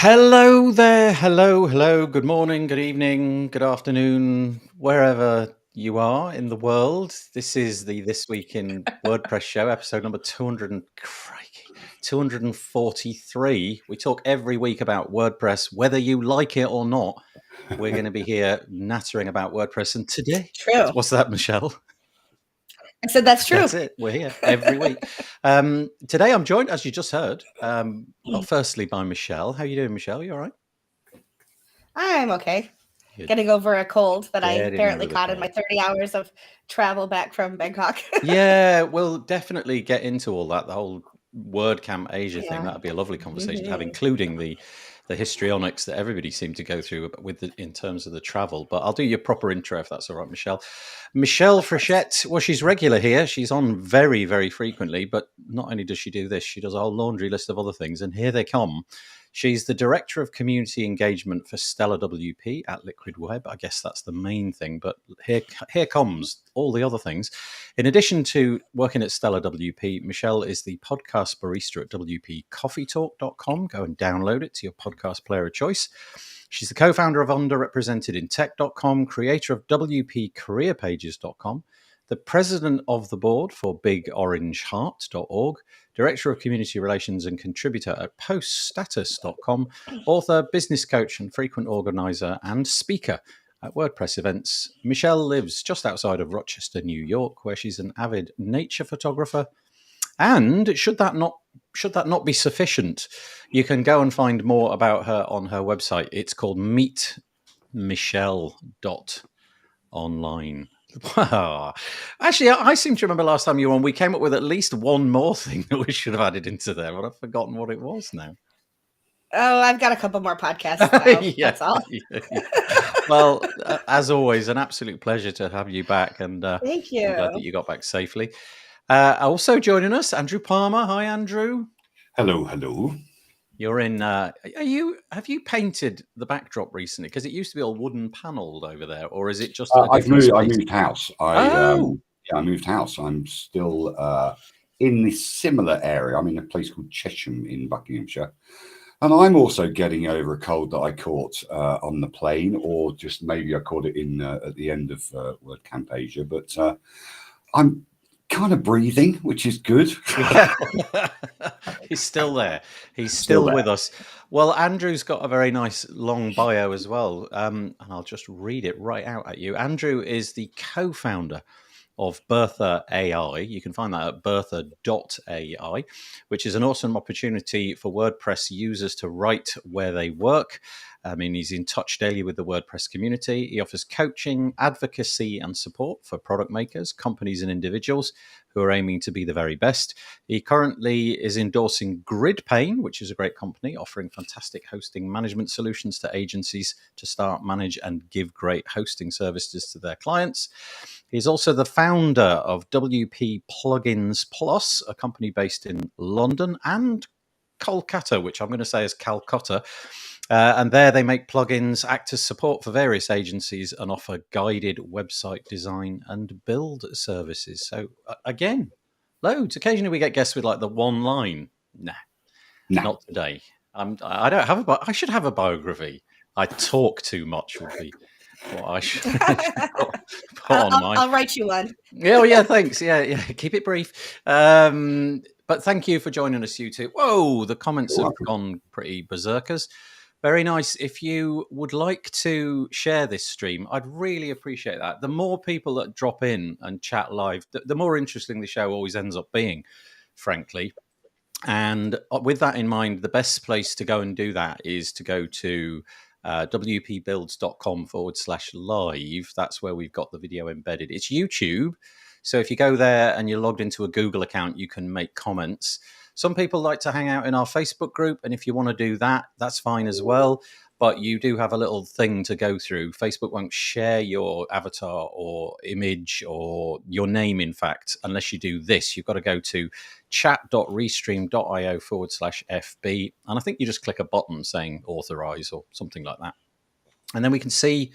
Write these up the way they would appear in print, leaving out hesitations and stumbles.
Hello there. Hello. Good morning, good evening, good afternoon, wherever you are in the world. This is the This Week in WordPress show, episode number 243. We talk every week about WordPress, whether you like it or not. We're going to be here nattering about WordPress. And today, True. what's that, Michelle? I said that's true. That's it. We're here every week. Today, I'm joined, as you just heard, well, firstly by Michelle. How are you doing, Michelle? You all right? I'm okay. Good. Getting over a cold that I Getting apparently over the caught in my cold. 30 hours of travel back from Bangkok. Yeah, we'll definitely get into all that. The whole WordCamp Asia thing. Yeah. That'd be a lovely conversation to have, Mhm. including the histrionics that everybody seemed to go through in terms of the travel. But I'll do your proper intro if that's all right, Michelle. Michelle Of course. Frechette. Well, she's regular here. She's on very, very frequently. But not only does she do this, she does a whole laundry list of other things. And here they come. She's the Director of Community Engagement for Stellar WP at Liquid Web. I guess that's the main thing, but here comes all the other things. In addition to working at Stellar WP, Michelle is the podcast barista at WPCoffeetalk.com. Go and download it to your podcast player of choice. She's the co-founder of underrepresentedintech.com, creator of WPcareerpages.com, the president of the board for BigOrangeHeart.org, director of community relations and contributor at poststatus.com, author, business coach and frequent organizer and speaker at WordPress events. Michelle lives just outside of Rochester, New York, where she's an avid nature photographer. And should that not be sufficient, you can go and find more about her on her website. It's called meetmichelle.online. Actually, I seem to remember last time you were on, we came up with at least one more thing that we should have added into there, but I've forgotten what it was now. Oh, I've got a couple more podcasts now. Yeah. That's all. Well, as always, an absolute pleasure to have you back, and Thank you. I'm glad that you got back safely. Also joining us, Andrew Palmer. Hi, Andrew. Hello. You're in. Have you painted the backdrop recently? Because it used to be all wooden panelled over there, or is it just? I moved house. I moved house. I'm still in this similar area. I'm in a place called Chesham in Buckinghamshire, and I'm also getting over a cold that I caught on the plane, or just maybe I caught it in at the end of WordCamp Asia. But I'm kind of breathing, which is good. He's still there. He's still with us. Well, Andrew's got a very nice long bio as well, and I'll just read it right out at you. Andrew is the co-founder of Bertha AI. You can find that at bertha.ai, which is an awesome opportunity for WordPress users to write where they work. I mean, he's in touch daily with the WordPress community. He offers coaching, advocacy, and support for product makers, companies, and individuals who are aiming to be the very best. He currently is endorsing GridPane, which is a great company offering fantastic hosting management solutions to agencies to start, manage, and give great hosting services to their clients. He's also the founder of WP Plugins Plus, a company based in London and Kolkata, which I'm going to say is Calcutta. And there they make plugins, act as support for various agencies, and offer guided website design and build services. So again, loads. Occasionally we get guests with like the one line. Nah. Not today. I don't have I should have a biography. I talk too much would be what I should put on mine. I'll write you one. Yeah, thanks. Yeah. Keep it brief. But thank you for joining us, you two. Whoa, the comments have gone pretty berserkers. Very nice. If you would like to share this stream, I'd really appreciate that. The more people that drop in and chat live, the more interesting the show always ends up being, frankly. And with that in mind, the best place to go and do that is to go to wpbuilds.com/live. That's where we've got the video embedded. It's YouTube. So if you go there and you're logged into a Google account, you can make comments. Some people like to hang out in our Facebook group. And if you want to do that, that's fine as well. But you do have a little thing to go through. Facebook won't share your avatar or image or your name, in fact, unless you do this. You've got to go to chat.restream.io/FB. And I think you just click a button saying authorize or something like that. And then we can see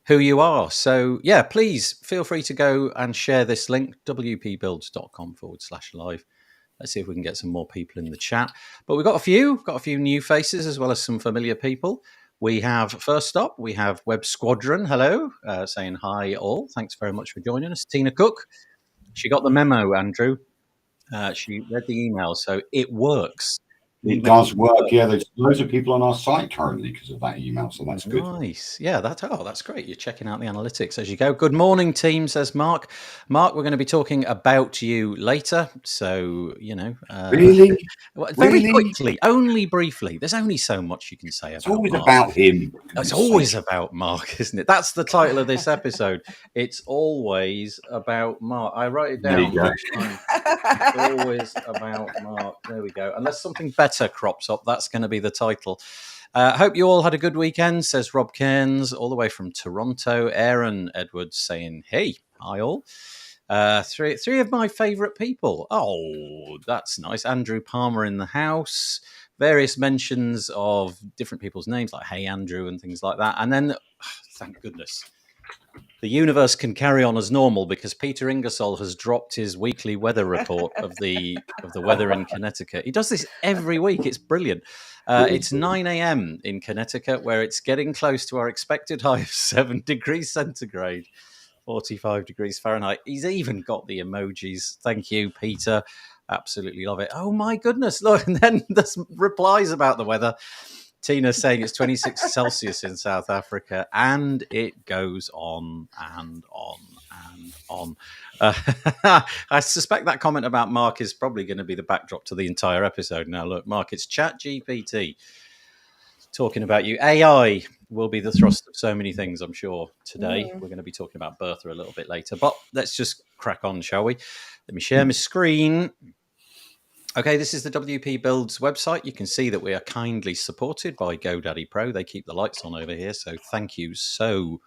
who you are. So, yeah, please feel free to go and share this link, wpbuilds.com/live. Let's see if we can get some more people in the chat. But we've got a few new faces as well as some familiar people. We have, first up, we have Web Squadron. Hello, saying hi all. Thanks very much for joining us. Tina Cook. She got the memo, Andrew. She read the email, so it works. It does work. Yeah, there's loads of people on our site currently because of that email, so that's good. Nice. Yeah, that's great. You're checking out the analytics as you go. Good morning, team, says Mark. Mark, we're going to be talking about you later. So, Really? Very quickly, only briefly. There's only so much you can say about It's always Mark. about him. It's always about Mark, isn't it? That's the title of this episode. It's always about Mark. I write it down. It's always about Mark. There we go. Unless something better crops up, that's going to be the title. Hope you all had a good weekend, says Rob Cairns, all the way from Toronto. Aaron Edwards saying, hey, hi all. Three of my favourite people. Oh, that's nice. Andrew Palmer in the house. Various mentions of different people's names, like Hey Andrew and things like that. And then, thank goodness, the universe can carry on as normal because Peter Ingersoll has dropped his weekly weather report of the weather in Connecticut. He does this every week. It's brilliant. It's 9 a.m. in Connecticut, where it's getting close to our expected high of 7 degrees centigrade, 45 degrees Fahrenheit. He's even got the emojis. Thank you, Peter. Absolutely love it. Oh, my goodness. Look, and then there's replies about the weather. Tina saying it's 26 Celsius in South Africa, and it goes on and on and on. I suspect that comment about Mark is probably going to be the backdrop to the entire episode. Now, look, Mark, it's ChatGPT talking about you. AI will be the thrust of so many things, I'm sure, today. We're going to be talking about Bertha a little bit later, but let's just crack on, shall we? Let me share my screen. Okay, this is the WP Builds website. You can see that we are kindly supported by GoDaddy Pro. They keep the lights on over here, so thank you so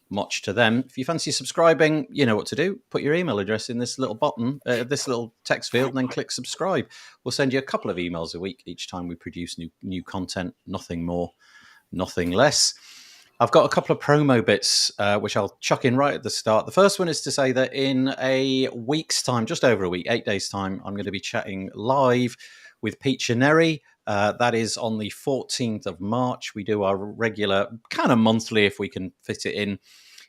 much to them. If you fancy subscribing, you know what to do. Put your email address in this little button, this little text field, and then click subscribe. We'll send you a couple of emails a week each time we produce new content. Nothing more, nothing less. I've got a couple of promo bits, which I'll chuck in right at the start. The first one is to say that in a week's time, just over a week, 8 days' time, I'm going to be chatting live with Pete Chineri. That is on the 14th of March. We do our regular, kind of monthly, if we can fit it in,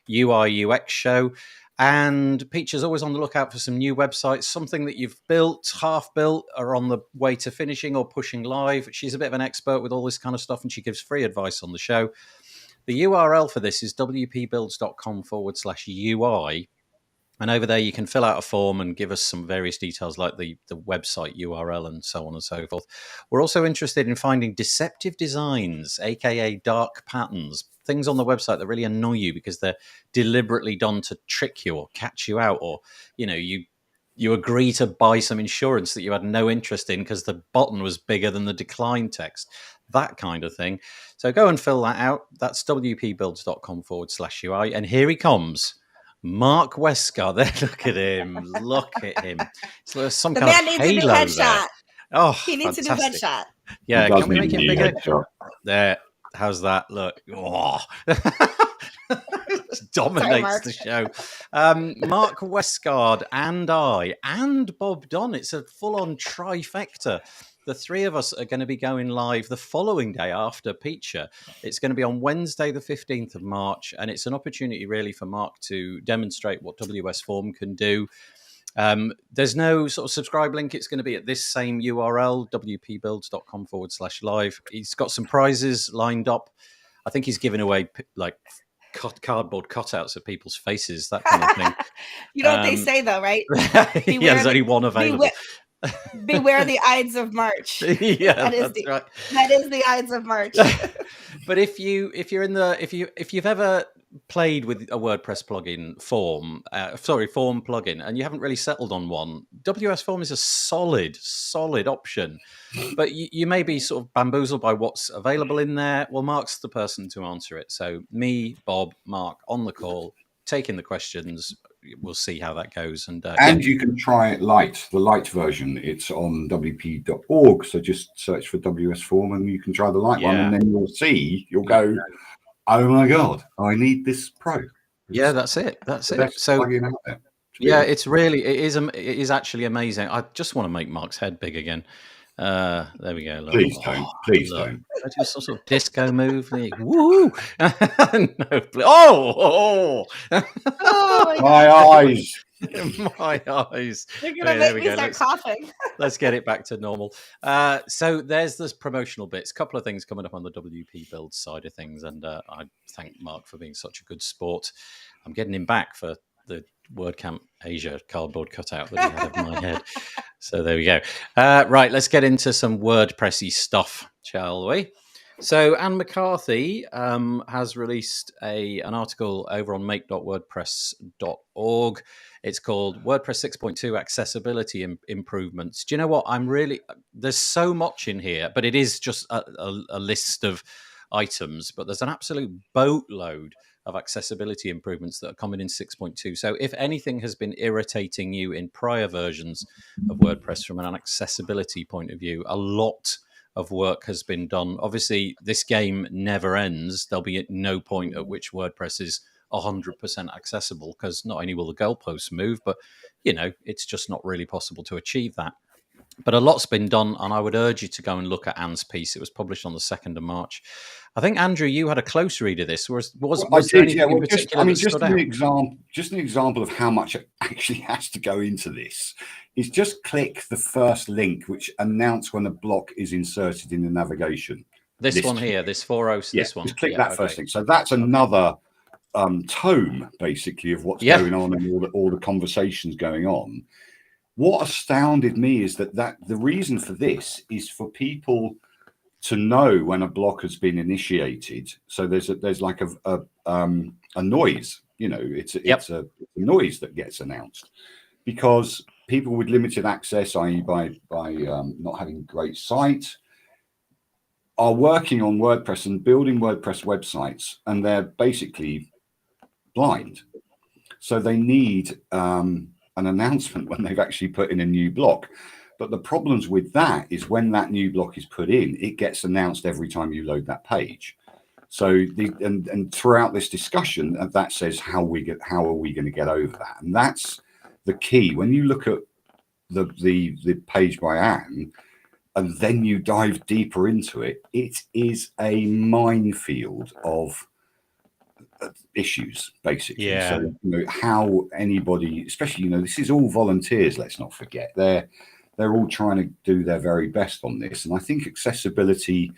UI UX show. And Peach is always on the lookout for some new websites, something that you've built, half built, or on the way to finishing or pushing live. She's a bit of an expert with all this kind of stuff, and she gives free advice on the show. The URL for this is wpbuilds.com/UI. And over there, you can fill out a form and give us some various details like the website URL and so on and so forth. We're also interested in finding deceptive designs, aka dark patterns, things on the website that really annoy you because they're deliberately done to trick you or catch you out, or you agree to buy some insurance that you had no interest in because the button was bigger than the decline text, that kind of thing. So go and fill that out. That's wpbuilds.com/UI. And here he comes. Mark Westcott. There, look at him. Look at him. So some the kind man of needs a new headshot. Oh, he needs fantastic. a new headshot. Yeah, can we make him bigger? There. How's that? Look. Oh. Dominates the show. Mark Westgard and I and Bob Don. It's a full-on trifecta. The three of us are going to be going live the following day after Peacher. It's going to be on Wednesday, the 15th of March, and it's an opportunity really for Mark to demonstrate what WS Form can do. There's no sort of subscribe link. It's going to be at this same URL, wpbuilds.com/live. He's got some prizes lined up. I think he's giving away like cardboard cutouts of people's faces, that kind of thing. You know what they say, though, right? Yeah, there's only one available. Beware the Ides of March. Yeah, that's right. That is the Ides of March. But if you've ever played with a WordPress plugin form plugin, and you haven't really settled on one, WS Form is a solid option. But you may be sort of bamboozled by what's available in there. Well, Mark's the person to answer it. So me, Bob, Mark on the call, taking the questions. We'll see how that goes. And you can try it light, the light version. It's on wp.org. So just search for WS Form and you can try the light one, and then you'll go, oh my God, I need this Pro. Yeah, that's it. So Yeah, it is actually amazing. I just want to make Mark's head big again. There we go. Look. Please don't. Please don't. I do some sort of disco move. Woo! No, oh! Oh My eyes. My eyes. You're gonna make me start coughing. Let's get it back to normal. So there's this promotional bits. A couple of things coming up on the WP build side of things, and I thank Mark for being such a good sport. I'm getting him back for the WordCamp Asia cardboard cutout that he had of my head. So there we go. Right, let's get into some WordPressy stuff, shall we? So Anne McCarthy has released an article over on make.wordpress.org. It's called WordPress 6.2 Accessibility Improvements. Do you know what? There's so much in here, but it is just a list of items, but there's an absolute boatload of accessibility improvements that are coming in 6.2. So if anything has been irritating you in prior versions of WordPress from an accessibility point of view, a lot of work has been done. Obviously, this game never ends. There'll be no point at which WordPress is 100% accessible, because not only will the goalposts move, but it's just not really possible to achieve that. But a lot's been done, and I would urge you to go and look at Anne's piece. It was published on the 2nd of March. I think, Andrew, you had a close read of this. Was there anything in particular that stood out? Just an example of how much actually has to go into this is just click the first link, which announces when a block is inserted in the navigation. This one here, this 406, this one. Just click that first link. So that's another tome, basically, of what's going on and all the conversations going on. What astounded me is that the reason for this is for people to know when a block has been initiated. So there's like a noise, it's a noise that gets announced, because people with limited access, i.e. by not having great sight, are working on WordPress and building WordPress websites, and they're basically blind. So they need an announcement when they've actually put in a new block. But the problems with that is when that new block is put in, it gets announced every time you load that page. So and throughout this discussion, that says how are we going to get over that? And that's the key. When you look at the page by Anne, and then you dive deeper into it, it is a minefield of issues, basically. Yeah. So how anybody, especially this is all volunteers, let's not forget, they're all trying to do their very best on this. And I think accessibility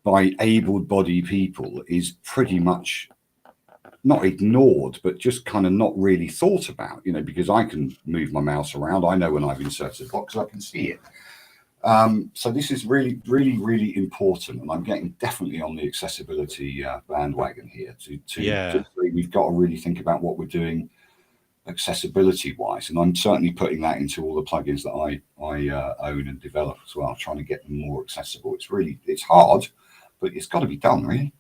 by able-bodied people is pretty much not ignored, but just kind of not really thought about, because I can move my mouse around. I know when I've inserted a box, I can see it. So this is really, really, really important, and I'm getting definitely on the accessibility bandwagon here. We've got to really think about what we're doing accessibility-wise, and I'm certainly putting that into all the plugins that I own and develop as well, trying to get them more accessible. It's hard, but it's got to be done, really.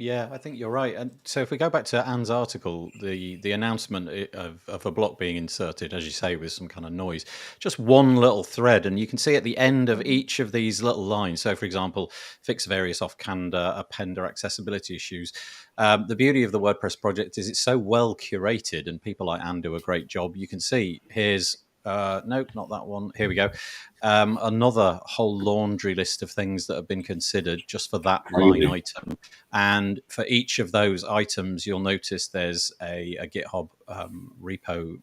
Yeah, I think you're right. And so if we go back to Anne's article, the announcement of a block being inserted, as you say, with some kind of noise, just one little thread, and you can see at the end of each of these little lines. So, for example, fix various off-Canada, append, or accessibility issues. The beauty of the WordPress project is it's so well curated, and people like Anne do a great job. You can see here's nope, not that one. Here we go. Another whole laundry list of things that have been considered just for that line item. And for each of those items, you'll notice there's a GitHub repo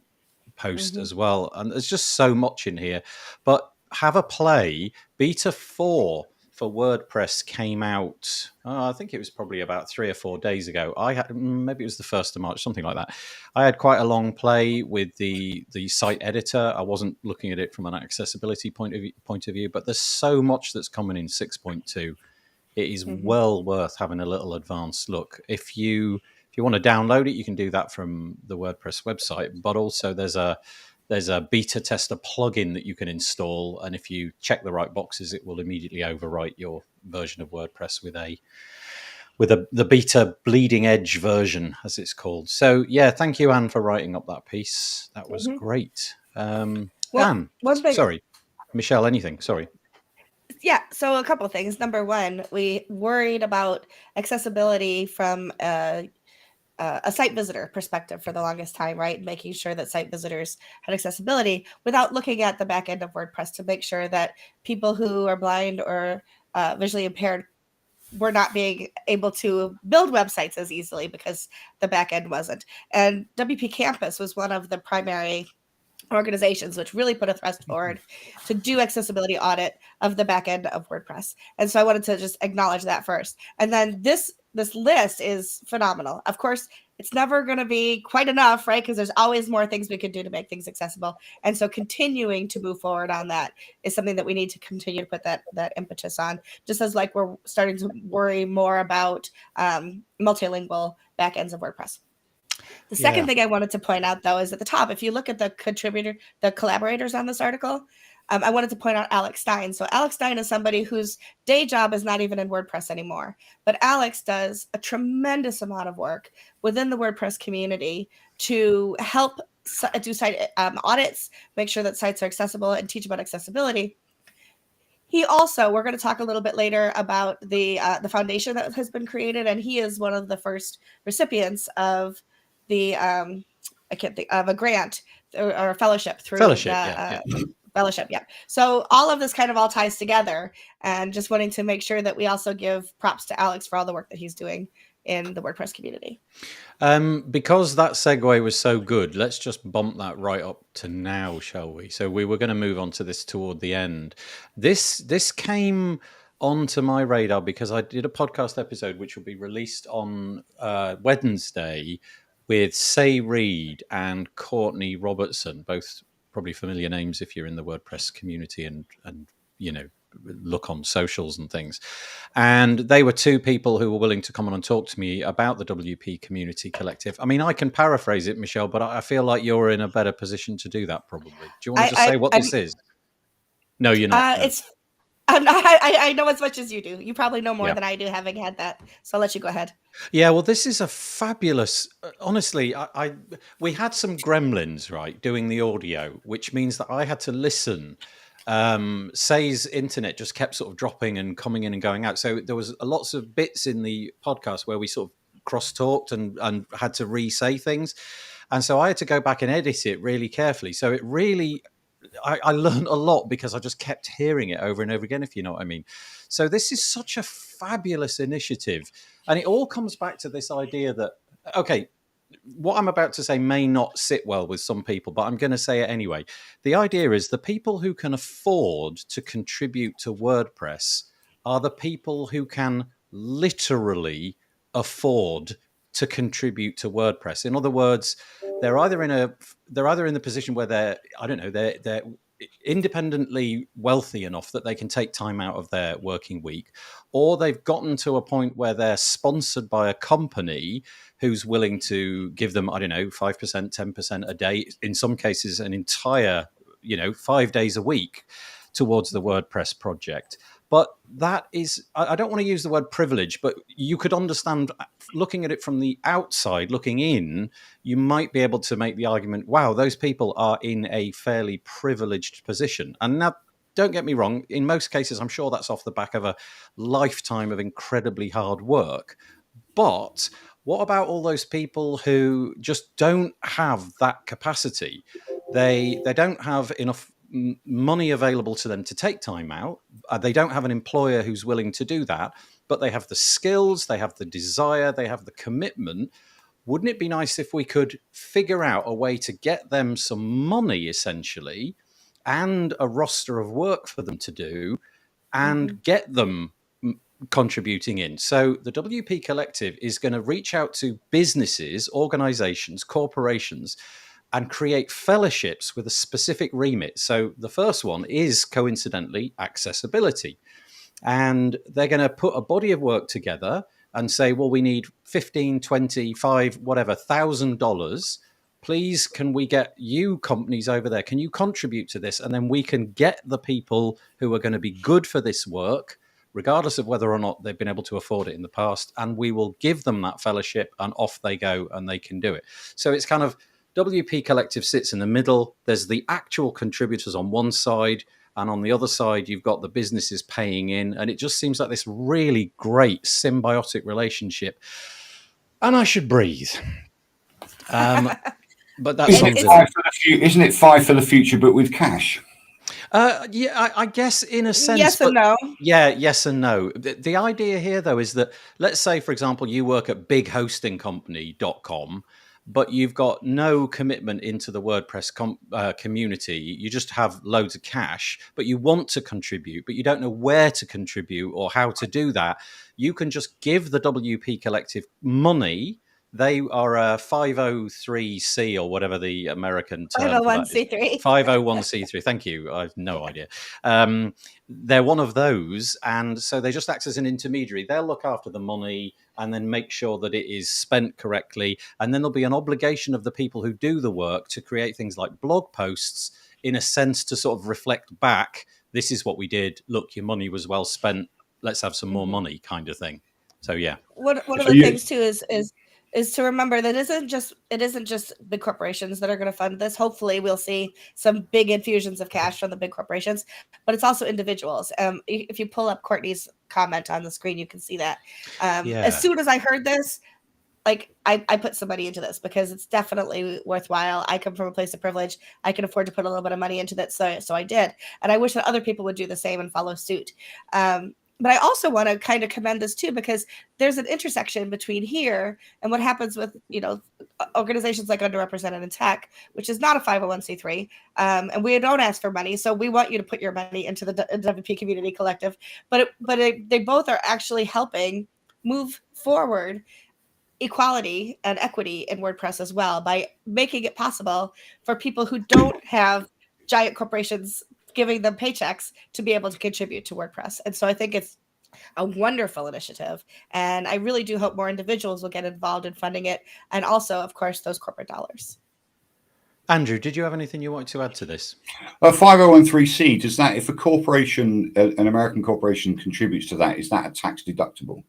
post as well. And there's just so much in here. But have a play. Beta 4 for WordPress came out, I think it was probably about 3 or 4 days ago. Maybe it was the 1st of March, something like that. I had quite a long play with the site editor. I wasn't looking at it from an accessibility point of view, but there's so much that's coming in 6.2. It is well worth having a little advanced look. If you want to download it, you can do that from the WordPress website, but also there's a beta tester plugin that you can install, and if you check the right boxes, it will immediately overwrite your version of WordPress with the beta bleeding edge version, as it's called. So yeah, thank you, Anne, for writing up that piece. That was great. Anne, sorry, Michelle, anything? Sorry. Yeah, so a couple of things. Number one, we worried about accessibility from a site visitor perspective for the longest time, right? Making sure that site visitors had accessibility without looking at the back end of WordPress to make sure that people who are blind or visually impaired were not being able to build websites as easily because the back end wasn't. And WP Campus was one of the primary organizations which really put a thrust forward to do accessibility audit of the back end of WordPress. And so I wanted to just acknowledge that first. And then this list is phenomenal. Of course, it's never going to be quite enough, right? Because there's always more things we could do to make things accessible. And so continuing to move forward on that is something that we need to continue to put that impetus on, just as like we're starting to worry more about multilingual backends of WordPress. The second thing I wanted to point out, though, is at the top, if you look at the collaborators on this article, I wanted to point out Alex Stein. So Alex Stein is somebody whose day job is not even in WordPress anymore. But Alex does a tremendous amount of work within the WordPress community to help do site audits, make sure that sites are accessible, and teach about accessibility. He also, we're going to talk a little bit later about the foundation that has been created, and he is one of the first recipients of the I can't think of a grant or a fellowship through fellowship. Yeah. So all of this kind of all ties together, and just wanting to make sure that we also give props to Alex for all the work that he's doing in the WordPress community. Because that segue was so good, let's just bump that right up to now, shall we? So we were going to move on to this toward the end. This came onto my radar because I did a podcast episode which will be released on Wednesday with Say Reed and Courtney Robertson, both probably familiar names if you're in the WordPress community and you know, look on socials and things. And they were two people who were willing to come on and talk to me about the WP Community Collective. I mean, I can paraphrase it, Michelle, but I feel like you're in a better position to do that probably. Do you want to just say what this is? No, you're not. No. I know as much as you do. You probably know more than I do, having had that. So I'll let you go ahead. Yeah, well, this is a fabulous. Honestly, we had some gremlins, right, doing the audio, which means that I had to listen. Say's internet just kept sort of dropping and coming in and going out. So there was lots of bits in the podcast where we sort of cross-talked and had to re-say things. And so I had to go back and edit it really carefully. So it really... I learned a lot because I just kept hearing it over and over again, if you know what I mean. So this is such a fabulous initiative. And it all comes back to this idea that, okay, what I'm about to say may not sit well with some people, but I'm going to say it anyway. The idea is the people who can afford to contribute to WordPress are the people who can literally afford to contribute to WordPress. In other words, they're either in the position where they're independently wealthy enough that they can take time out of their working week, or they've gotten to a point where they're sponsored by a company who's willing to give them, 5%, 10% a day, in some cases an entire, 5 days a week towards the WordPress project. But that is, I don't want to use the word privilege, but you could understand, looking at it from the outside, looking in, you might be able to make the argument, wow, those people are in a fairly privileged position. And now, don't get me wrong, in most cases, I'm sure that's off the back of a lifetime of incredibly hard work. But what about all those people who just don't have that capacity? They don't have enough money available to them to take time out. They don't have an employer who's willing to do that, but they have the skills, they have the desire, they have the commitment. Wouldn't it be nice if we could figure out a way to get them some money, essentially, and a roster of work for them to do, and get them contributing in? So the WP Collective is going to reach out to businesses, organizations, corporations, and create fellowships with a specific remit. So the first one is, coincidentally, accessibility. And they're going to put a body of work together and say, well, we need $15, $20, $5, whatever, $1,000. Please, can we get you companies over there? Can you contribute to this? And then we can get the people who are going to be good for this work, regardless of whether or not they've been able to afford it in the past. And we will give them that fellowship, and off they go and they can do it. So it's kind of, WP Collective sits in the middle. There's the actual contributors on one side, and on the other side, you've got the businesses paying in. And it just seems like this really great symbiotic relationship. And I should breathe. But that Isn't sounds isn't it 5 for the future, but with cash? Yeah, I guess in a sense. Yes and no. Yeah, yes and no. The idea here, though, is that let's say, for example, you work at bighostingcompany.com, but you've got no commitment into the WordPress community. You just have loads of cash, but you want to contribute, but you don't know where to contribute or how to do that. You can just give the WP Collective money. They are a 503c or whatever the American term for that is. 501c3. 501c3. Thank you. I have no idea. They're one of those, and so they just act as an intermediary. They'll look after the money and then make sure that it is spent correctly. And then there'll be an obligation of the people who do the work to create things like blog posts, in a sense, to sort of reflect back. This is what we did. Look, your money was well spent. Let's have some more money, kind of thing. So yeah. One of the things too is to remember that it isn't just big corporations that are going to fund this. Hopefully we'll see some big infusions of cash from the big corporations, but it's also individuals. If you pull up Courtney's comment on the screen, you can see that. As soon as I heard this, like I put some money into this because it's definitely worthwhile. I come from a place of privilege. I can afford to put a little bit of money into that. So I did. And I wish that other people would do the same and follow suit. But I also want to kind of commend this too, because there's an intersection between here and what happens with, organizations like Underrepresented in Tech, which is not a 501c3. And we don't ask for money. So we want you to put your money into the WP Community Collective. But they both are actually helping move forward equality and equity in WordPress as well, by making it possible for people who don't have giant corporations giving them paychecks to be able to contribute to WordPress. And so I think it's a wonderful initiative. And I really do hope more individuals will get involved in funding it. And also, of course, those corporate dollars. Andrew, did you have anything you want to add to this? 5013C, does that, if a corporation, an American corporation contributes to that, is that a tax deductible?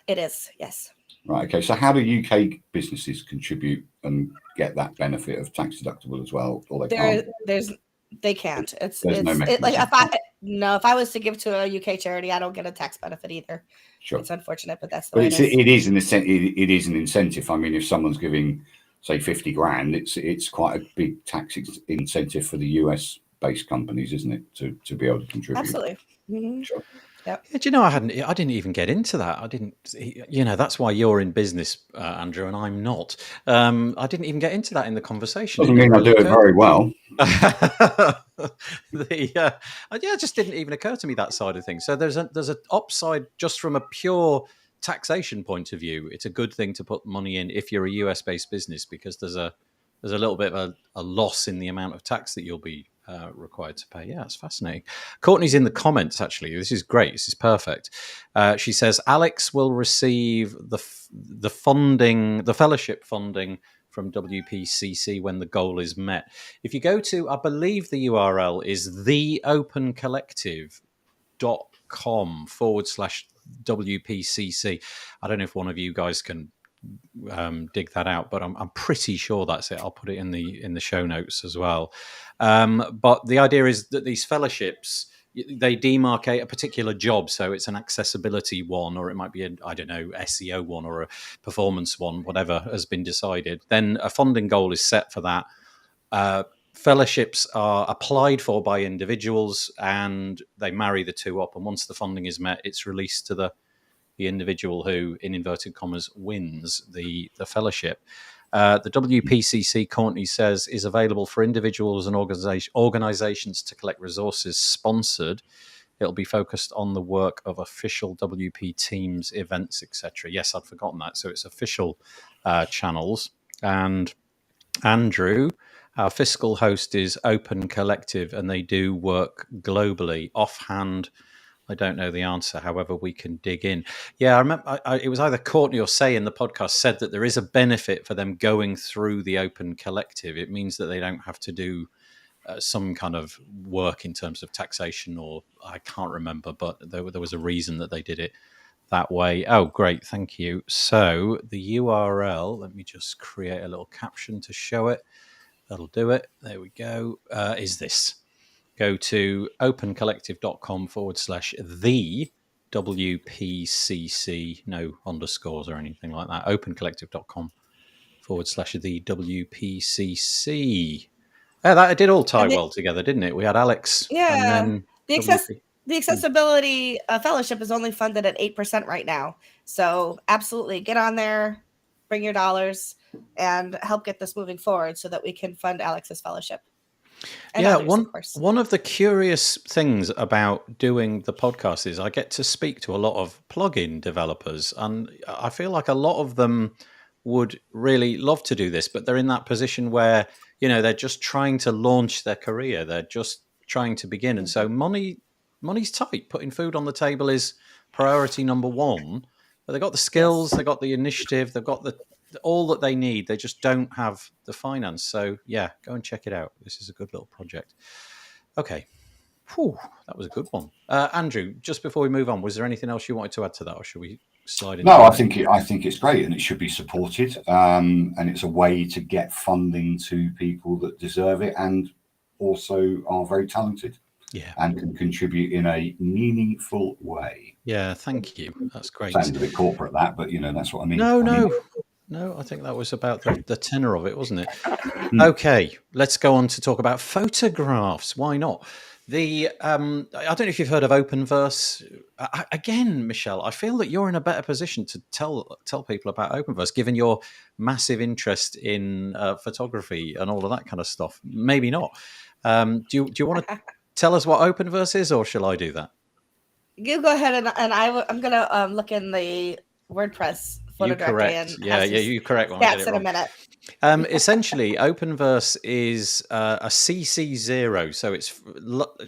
It is, yes. Right. Okay. So how do UK businesses contribute and get that benefit of tax deductible as well? Or they can't? They can't. It's no like if I was to give to a UK charity, I don't get a tax benefit either. Sure. It's unfortunate, but that's the way it is an incentive. I mean, if someone's giving, say, 50 grand, it's quite a big tax incentive for the US based companies, isn't it, to be able to contribute? Absolutely. Mm-hmm. Sure. Yep. Do you know, I didn't even get into that. I didn't, that's why you're in business, Andrew, and I'm not. I didn't even get into that in the conversation. Doesn't mean I do it very well. It just didn't even occur to me, that side of things. So there's an upside just from a pure taxation point of view. It's a good thing to put money in if you're a US based business, because there's a little bit of a loss in the amount of tax that you'll be required to pay. Yeah, it's fascinating. Courtney's in the comments, actually. This is great. This is perfect. She says Alex will receive the fellowship funding from WPCC when the goal is met. If you go to, I believe the URL is theopencollective.com/WPCC. I don't know if one of you guys can dig that out, but I'm pretty sure that's it. I'll put it in the show notes as well. But the idea is that these fellowships, they demarcate a particular job. So it's an accessibility one, or it might be SEO one, or a performance one, whatever has been decided. Then a funding goal is set for that. Fellowships are applied for by individuals, and they marry the two up. And once the funding is met, it's released to the individual who, in inverted commas, wins the fellowship. The WPCC, Courtney says, is available for individuals and organizations to collect resources sponsored. It'll be focused on the work of official WP teams, events, etc. Yes, I'd forgotten that. So it's official channels. And Andrew, our fiscal host, is Open Collective, and they do work globally. Offhand, I don't know the answer. However, we can dig in. Yeah, I remember it was either Courtney or Say in the podcast said that there is a benefit for them going through the Open Collective. It means that they don't have to do some kind of work in terms of taxation, or I can't remember, but there was a reason that they did it that way. Oh, great. Thank you. So the URL, let me just create a little caption to show it. That'll do it. There we go. Is this. Go to opencollective.com/the WPCC, no underscores or anything like that, opencollective.com/the WPCC. Yeah, that did all tie well together, didn't it? We had Alex and then the accessibility fellowship is only funded at 8% right now. So absolutely get on there, bring your dollars, and help get this moving forward so that we can fund Alex's fellowship. And others, one of the curious things about doing the podcast is I get to speak to a lot of plugin developers, and I feel like a lot of them would really love to do this, but they're in that position where, you know, they're just trying to launch their career. They're just trying to begin. And so money's tight. Putting food on the table is priority number one. But they've got the skills, they've got the initiative, they've got all that they need. They just don't have the finance. So yeah, go and check it out. This is a good little project. Okay. Whew, that was a good one. Andrew, just before we move on, was there anything else you wanted to add to that, or should we slide into No, I think it's great, and it should be supported. And it's a way to get funding to people that deserve it and also are very talented. Yeah, and can contribute in a meaningful way. Yeah, thank you. That's great. Sounds a bit corporate, that, but you know, that's what I mean. No, I think that was about the tenor of it, wasn't it? Okay, let's go on to talk about photographs. Why not? I don't know if you've heard of Openverse. Again, Michelle, I feel that you're in a better position to tell people about Openverse, given your massive interest in photography and all of that kind of stuff. Maybe not. Do you want to tell us what Openverse is, or shall I do that? You go ahead, and I'm going to look in the WordPress photo directory. You're correct. That's in a minute. Essentially, Openverse is a CC0. So it's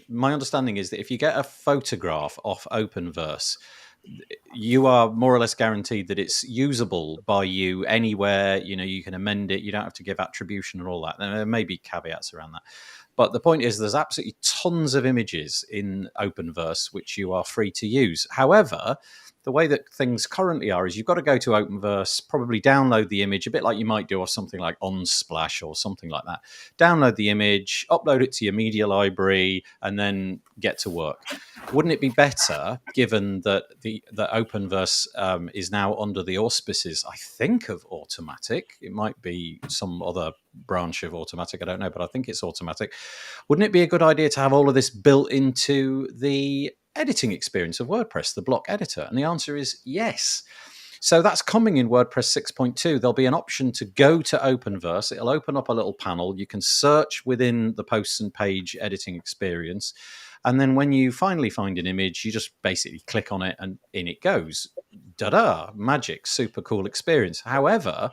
my understanding is that if you get a photograph off Openverse, you are more or less guaranteed that it's usable by you anywhere. You know, you can amend it. You don't have to give attribution and all that. There may be caveats around that. But the point is there's absolutely tons of images in Openverse which you are free to use. However, the way that things currently are is you've got to go to Openverse, probably download the image, a bit like you might do off something like Unsplash or something like that. Download the image, upload it to your media library, and then get to work. Wouldn't it be better, given that the Openverse is now under the auspices, I think, of Automatic? It might be some other branch of Automatic, I don't know, but I think it's Automatic. Wouldn't it be a good idea to have all of this built into the editing experience of WordPress, the block editor? And the answer is yes. So that's coming in WordPress 6.2. There'll be an option to go to Openverse. It'll open up a little panel. You can search within the posts and page editing experience. And then when you finally find an image, you just basically click on it and in it goes. Da-da, magic, super cool experience. However,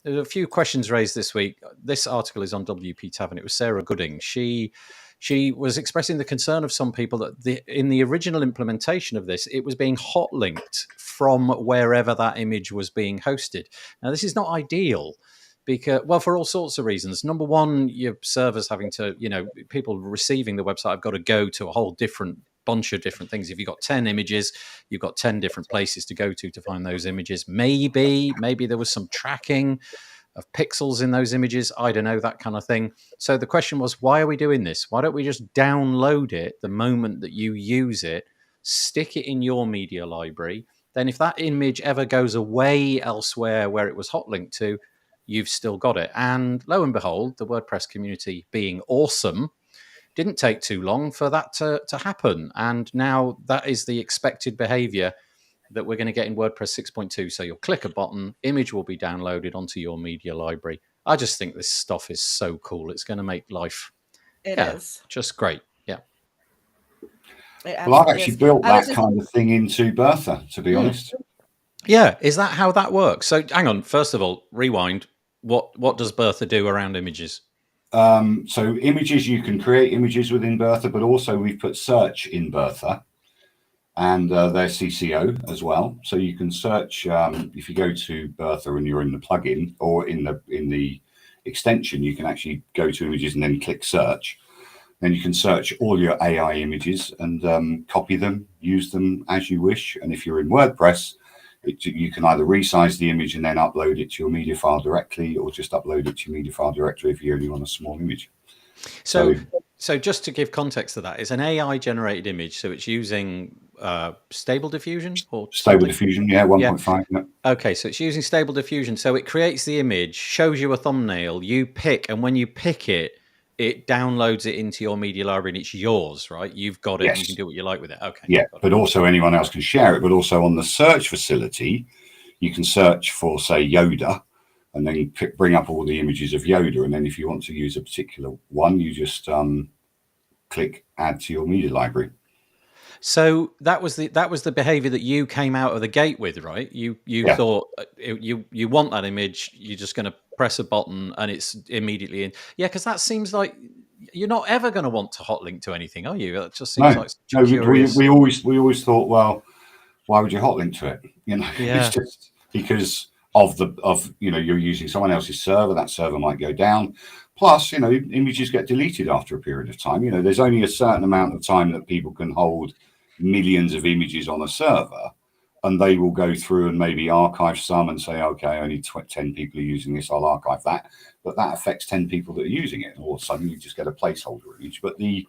there are a few questions raised this week. This article is on WP Tavern. It was Sarah Gooding. She was expressing the concern of some people that in the original implementation of this, it was being hot linked from wherever that image was being hosted. Now, this is not ideal because, well, for all sorts of reasons. Number one, your server's having to, people receiving the website have got to go to a whole different bunch of different things. If you've got 10 images, you've got 10 different places to go to find those images. Maybe there was some tracking of pixels in those images. I don't know, that kind of thing. So the question was, why are we doing this? Why don't we just download it the moment that you use it, stick it in your media library? Then if that image ever goes away elsewhere where it was hot linked to, you've still got it. And lo and behold, the WordPress community being awesome, didn't take too long for that to happen. And now that is the expected behavior that we're going to get in WordPress 6.2. So you'll click a button, image will be downloaded onto your media library. I just think this stuff is so cool. It's going to make life just great. Yeah. Well, I've actually built that kind of thing into Bertha, to be honest. Yeah. Is that how that works? So hang on. First of all, rewind. What does Bertha do around images? So images, you can create images within Bertha, but also we've put search in Bertha and their CCO as well. So you can search, if you go to Bertha and you're in the plugin or in the extension, you can actually go to images and then click search. Then you can search all your AI images and copy them, use them as you wish. And if you're in WordPress, you can either resize the image and then upload it to your media file directly, or just upload it to your media file directory if you only want a small image. So just to give context to that, it's an AI generated image. So it's using Stable Diffusion or Stable something? Diffusion, yeah, 1.5. Yeah. Okay, so it's using Stable Diffusion. So it creates the image, shows you a thumbnail, you pick, and when you pick it, it downloads it into your media library and it's yours, right? You've got it and you can do what you like with it. Okay. Yeah, but also anyone else can share it. But also on the search facility, you can search for, say, Yoda, and then you bring up all the images of Yoda. And then if you want to use a particular one, you just click add to your media library. So that was the behavior that you came out of the gate with, right? You thought you want that image, you're just going to press a button and it's immediately in. Yeah, because that seems like you're not ever going to want to hot link to anything, are you? That just seems like such a curious... we always thought, well, why would you hot link to it? You know, yeah. It's just because of you're using someone else's server. That server might go down. Plus, images get deleted after a period of time. There's only a certain amount of time that people can hold millions of images on a server, and they will go through and maybe archive some and say, okay, only 10 people are using this, I'll archive that. But that affects 10 people that are using it. And all of a sudden you just get a placeholder image. But the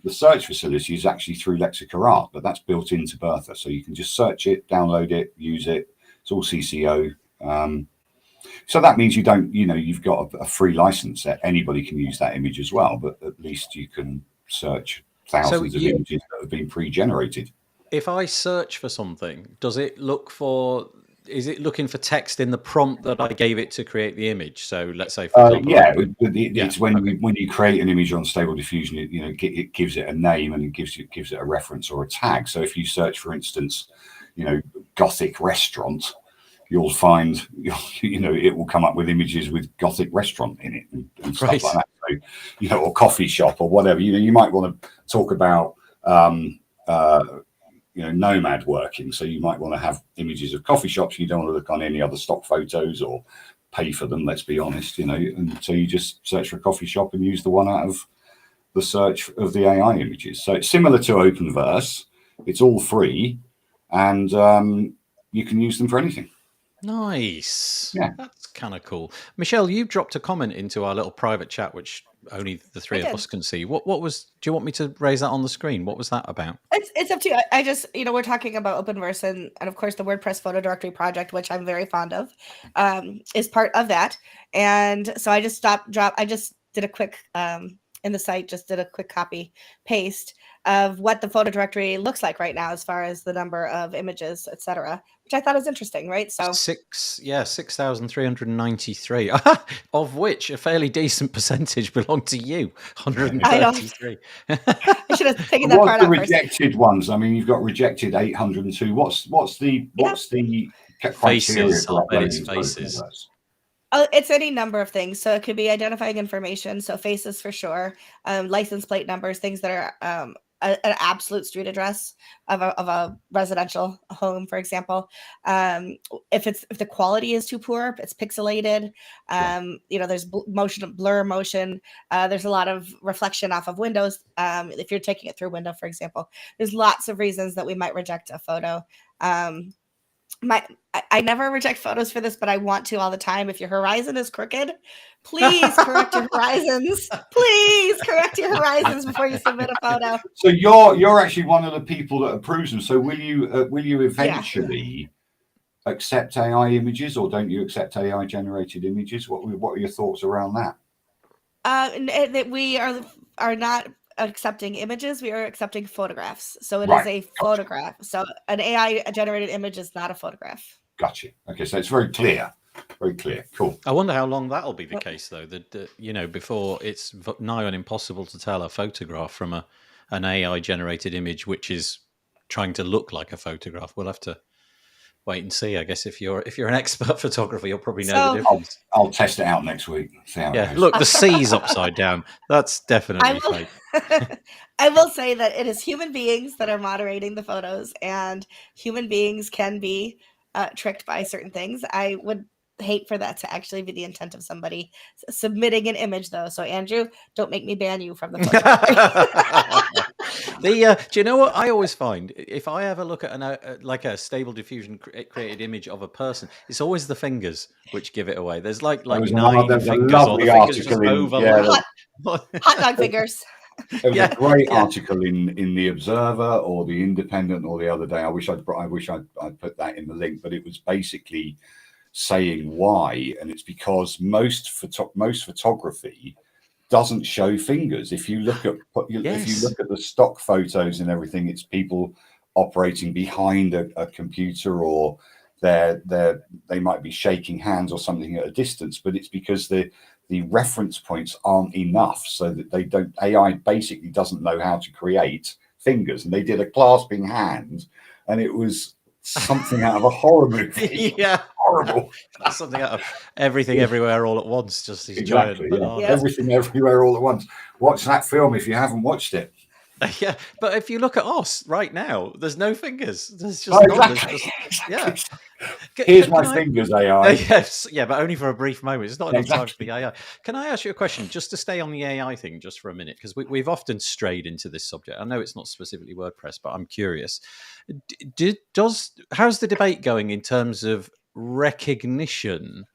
search facility is actually through Lexica Art, but that's built into Bertha. So you can just search it, download it, use it. It's all CCO. So that means you don't, you've got a free license that anybody can use that image as well, but at least you can search thousands of images that have been pre-generated. If I search for something, is it looking for text in the prompt that I gave it to create the image? So let's say, for example, it's when you create an image on Stable Diffusion, it gives it a name and it gives it a reference or a tag. So if you search, for instance, Gothic restaurant, you'll find, it will come up with images with Gothic restaurant in it and stuff like that. So, or coffee shop or whatever. You might want to talk about, nomad working. So you might want to have images of coffee shops. You don't want to look on any other stock photos or pay for them, let's be honest, And so you just search for a coffee shop and use the one out of the search of the AI images. So it's similar to Openverse. It's all free and you can use them for anything. Nice. Yeah, that's kind of cool. Michelle, you've dropped a comment into our little private chat, which only the three of us can see. What was? Do you want me to raise that on the screen? What was that about? It's up to you. I just, we're talking about Openverse and of course the WordPress photo directory project, which I'm very fond of, is part of that. And so I just I just did a quick in the site, just did a quick copy paste of what the photo directory looks like right now as far as the number of images, etc., which I thought was interesting, right? So 6,393, of which a fairly decent percentage belong to you. 133. I should have taken that part out. What's the rejected ones? I mean, you've got rejected 802. What's the criteria for uploading faces? Oh, it's any number of things. So it could be identifying information. So faces for sure, license plate numbers, things that are an absolute street address of a residential home, for example. If the quality is too poor, it's pixelated. There's blur motion. There's a lot of reflection off of windows. If you're taking it through a window, for example, there's lots of reasons that we might reject a photo. I never reject photos for this, but I want to all the time. If your horizon is crooked, please correct your horizons. Please correct your horizons before you submit a photo. So you're actually one of the people that approves them. So will you eventually accept AI images, or don't you accept AI generated images? What are your thoughts around that? That we are not accepting images, we are accepting photographs. So it is a photograph. So an AI generated image is not a photograph. Gotcha. Okay, so it's very clear. Very clear. Cool. I wonder how long that'll be the case, though. That before it's nigh on impossible to tell a photograph from an AI generated image, which is trying to look like a photograph. We'll have to wait and see. I guess if you're an expert photographer, you'll probably know the difference. I'll test it out next week. See how it goes. Look, the C's upside down. That's definitely fake. I will say that it is human beings that are moderating the photos, and human beings can be tricked by certain things. I would hate for that to actually be the intent of somebody submitting an image, though. So Andrew, don't make me ban you from the photo. Do you know what I always find? If I ever look at a Stable Diffusion created image of a person, it's always the fingers which give it away. There's like 9 fingers, or the fingers just overlap. Hot dog fingers. There was a great article in the Observer or the Independent or the other day. I wish I'd put that in the link, but it was basically saying why, and it's because most photography doesn't show fingers. If you look at the stock photos and everything, it's people operating behind a computer, or they might be shaking hands or something at a distance, but it's because the reference points aren't enough, so that AI basically doesn't know how to create fingers. And they did a clasping hand, and it was something out of a horror movie. Yeah, horrible. Something out of Everything Everywhere All at Once. Just these Exactly, giant bananas. Everything Everywhere All at Once. Watch that film if you haven't watched it. Yeah, but if you look at us right now, there's no fingers. There's just exactly. Here's my fingers, AI. Yes, yeah, but only for a brief moment. It's not enough time for the AI. Can I ask you a question, just to stay on the AI thing, just for a minute, because we've often strayed into this subject. I know it's not specifically WordPress, but I'm curious. How's the debate going in terms of recognition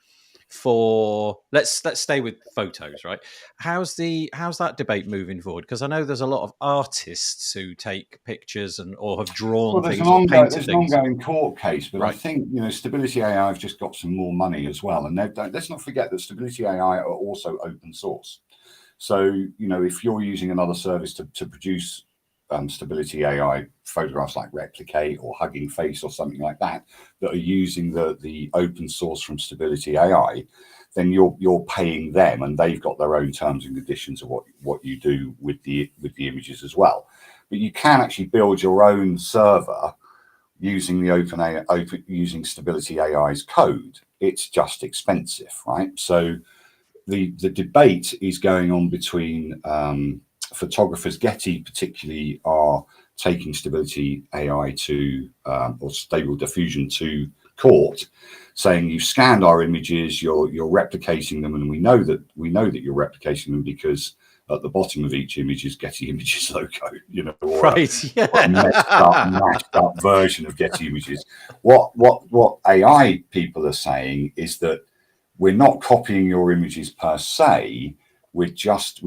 for let's stay with photos, right? How's that debate moving forward? Because I know there's a lot of artists who take pictures or have drawn things or painted things. There's an ongoing court case, but I think Stability AI have just got some more money as well, and let's not forget that Stability AI are also open source. So if you're using another service to produce Stability AI photographs like Replicate or Hugging Face or something like that are using the open source from Stability AI, then you're paying them, and they've got their own terms and conditions of what you do with the images as well. But you can actually build your own server using using Stability AI's code. It's just expensive, right? So the debate is going on between photographers. Getty particularly are taking Stability AI to or Stable Diffusion to court, saying you've scanned our images, you're replicating them, and we know that you're replicating them because at the bottom of each image is Getty Images logo, or a messed up version of Getty Images. What AI people are saying is that we're not copying your images per se. We've just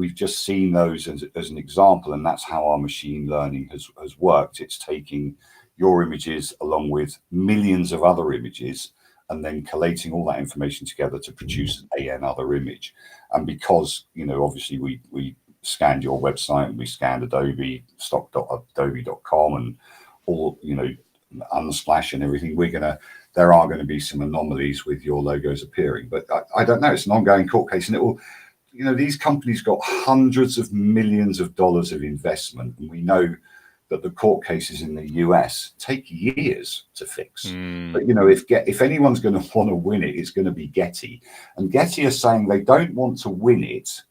seen those as an example, and that's how our machine learning has worked. It's taking your images along with millions of other images and then collating all that information together to produce another image. And because obviously we scanned your website, and we scanned Adobe stock.adobe.com and all Unsplash and everything, there are going to be some anomalies with your logos appearing. But I don't know. It's an ongoing court case, and it will. These companies got hundreds of millions of dollars of investment, and we know that the court cases in the US take years to fix. But if anyone's going to want to win it, it's going to be Getty. And Getty are saying they don't want to win it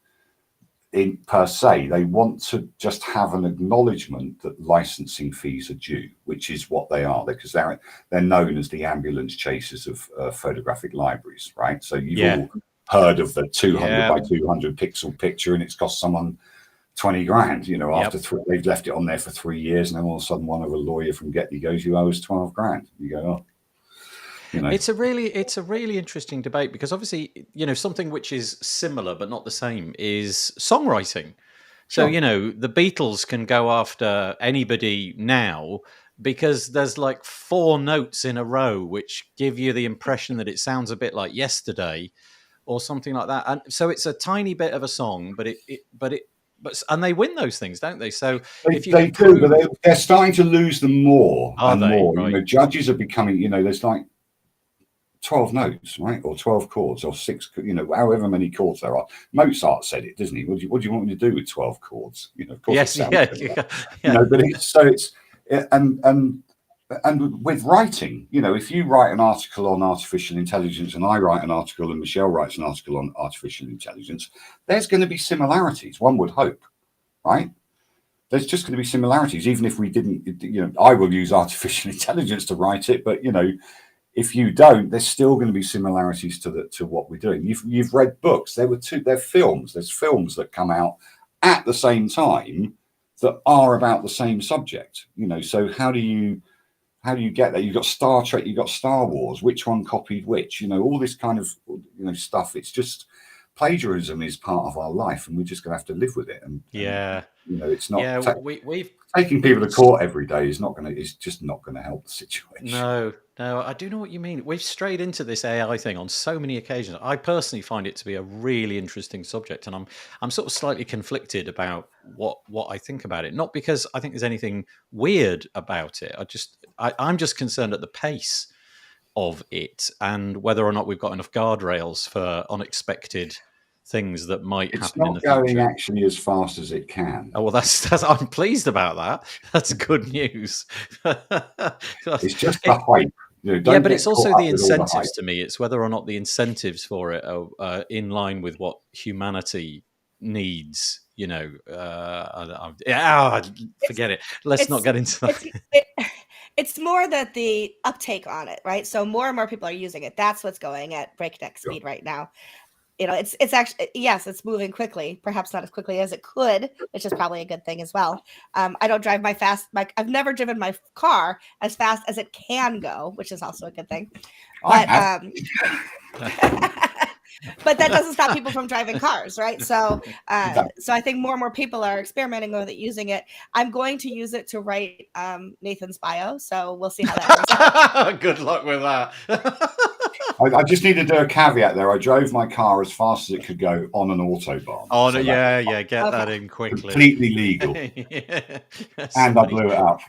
per se. They want to just have an acknowledgement that licensing fees are due, which is what they are, because they're known as the ambulance chasers of photographic libraries, right? So you've all heard of the 200 by 200 pixel picture, and it's cost someone 20 grand, after they've left it on there for 3 years, and then all of a sudden one of a lawyer from Getty goes, you owe us 12 grand. You go, It's a really interesting debate, because obviously, something which is similar but not the same is songwriting. So, the Beatles can go after anybody now because there's like 4 notes in a row which give you the impression that it sounds a bit like Yesterday or something like that. And so it's a tiny bit of a song, but and they win those things, don't they? So they're starting to lose them more and more. Right. Judges are becoming, there's like 12 notes, right, or 12 chords, or 6, however many chords there are. Mozart said it, doesn't he? What do you want me to do with 12 chords? Of course. And with writing, if you write an article on artificial intelligence, and I write an article, and Michelle writes an article on artificial intelligence, there's going to be similarities, one would hope, right? There's just going to be similarities, even if we didn't, I will use artificial intelligence to write it, but, if you don't, there's still going to be similarities to what we're doing. You've read books. There's films that come out at the same time that are about the same subject, so how do you get there? You've got Star Trek, you've got Star Wars, which one copied which, all this kind of stuff. It's just plagiarism is part of our life, and we're just going to have to live with it. And it's not. Yeah, we've taking people to court every day is just not going to help the situation. No, I do know what you mean. We've strayed into this AI thing on so many occasions. I personally find it to be a really interesting subject, and I'm sort of slightly conflicted about what I think about it. Not because I think there's anything weird about it. I'm just concerned at the pace of it and whether or not we've got enough guardrails for unexpected things that might happen in the future. It's not going actually as fast as it can. Oh, well, that's I'm pleased about that. That's good news. It's just the hype. But it's also the incentives to me. It's whether or not the incentives for it are in line with what humanity needs. Forget it. Let's not get into that. It's more that the uptake on it, right? So more and more people are using it. That's what's going at breakneck speed right now. It's actually, yes, it's moving quickly, perhaps not as quickly as it could, which is probably a good thing as well. I don't drive I've never driven my car as fast as it can go, which is also a good thing. But but that doesn't stop people from driving cars, right? So so I think more and more people are experimenting with it, using it. I'm going to use it to write Nathan's bio, so we'll see how that goes out. Good luck with that. I just need to do a caveat there. I drove my car as fast as it could go on an autobahn. Oh, so get that in quickly. Completely legal. And I blew it up.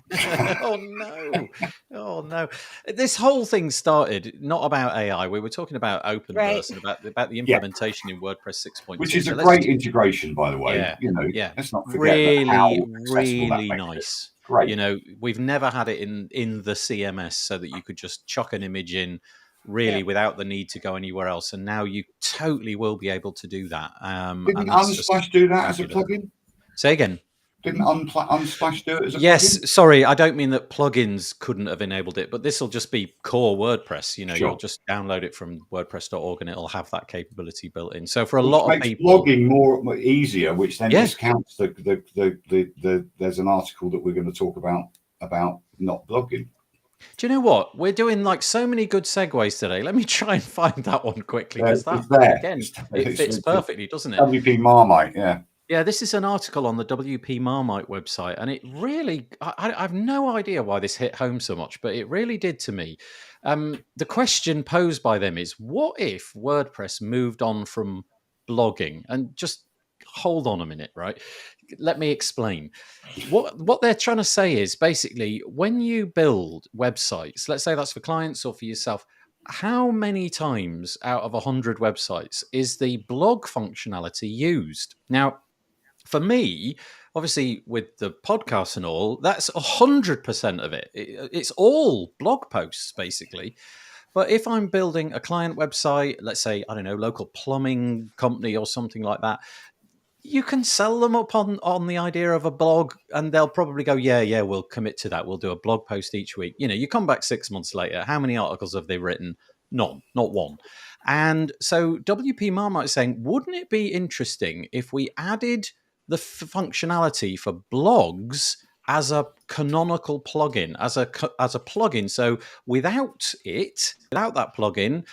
Oh no! This whole thing started not about AI. We were talking about Openverse and about the implementation in WordPress 6.2, which is a great integration, by the way. Let's not forget really nice. Great. We've never had it in the CMS so that you could just chuck an image in. Without the need to go anywhere else, and now you totally will be able to do that. Didn't Unsplash do that as a plugin? Say again. Didn't Unsplash do it as a plugin? Yes, sorry, I don't mean that plugins couldn't have enabled it, but this will just be core WordPress. You'll just download it from WordPress.org and it'll have that capability built in. So for a lot of people, blogging more easier, which then discounts the. There's an article that we're going to talk about not blogging. Do you know what? We're doing like so many good segues today. Let me try and find that one quickly because it fits perfectly, doesn't it? WP Marmite, yeah. Yeah, this is an article on the WP Marmite website, and it really, I have no idea why this hit home so much, but it really did to me. The question posed by them is, what if WordPress moved on from blogging? And just hold on a minute, right? Let me explain. What they're trying to say is basically when you build websites, let's say that's for clients or for yourself, how many times out of 100 websites is the blog functionality used? Now, for me, obviously with the podcast and all, that's 100% of it. It's all blog posts basically. But if I'm building a client website, let's say, I don't know, local plumbing company or something like that, you can sell them up on the idea of a blog and they'll probably go, yeah, we'll commit to that. We'll do a blog post each week. You come back 6 months later, how many articles have they written? None, not one. And so WP Marmite is saying, wouldn't it be interesting if we added the functionality for blogs as a canonical plugin, as a plugin? So without that plugin,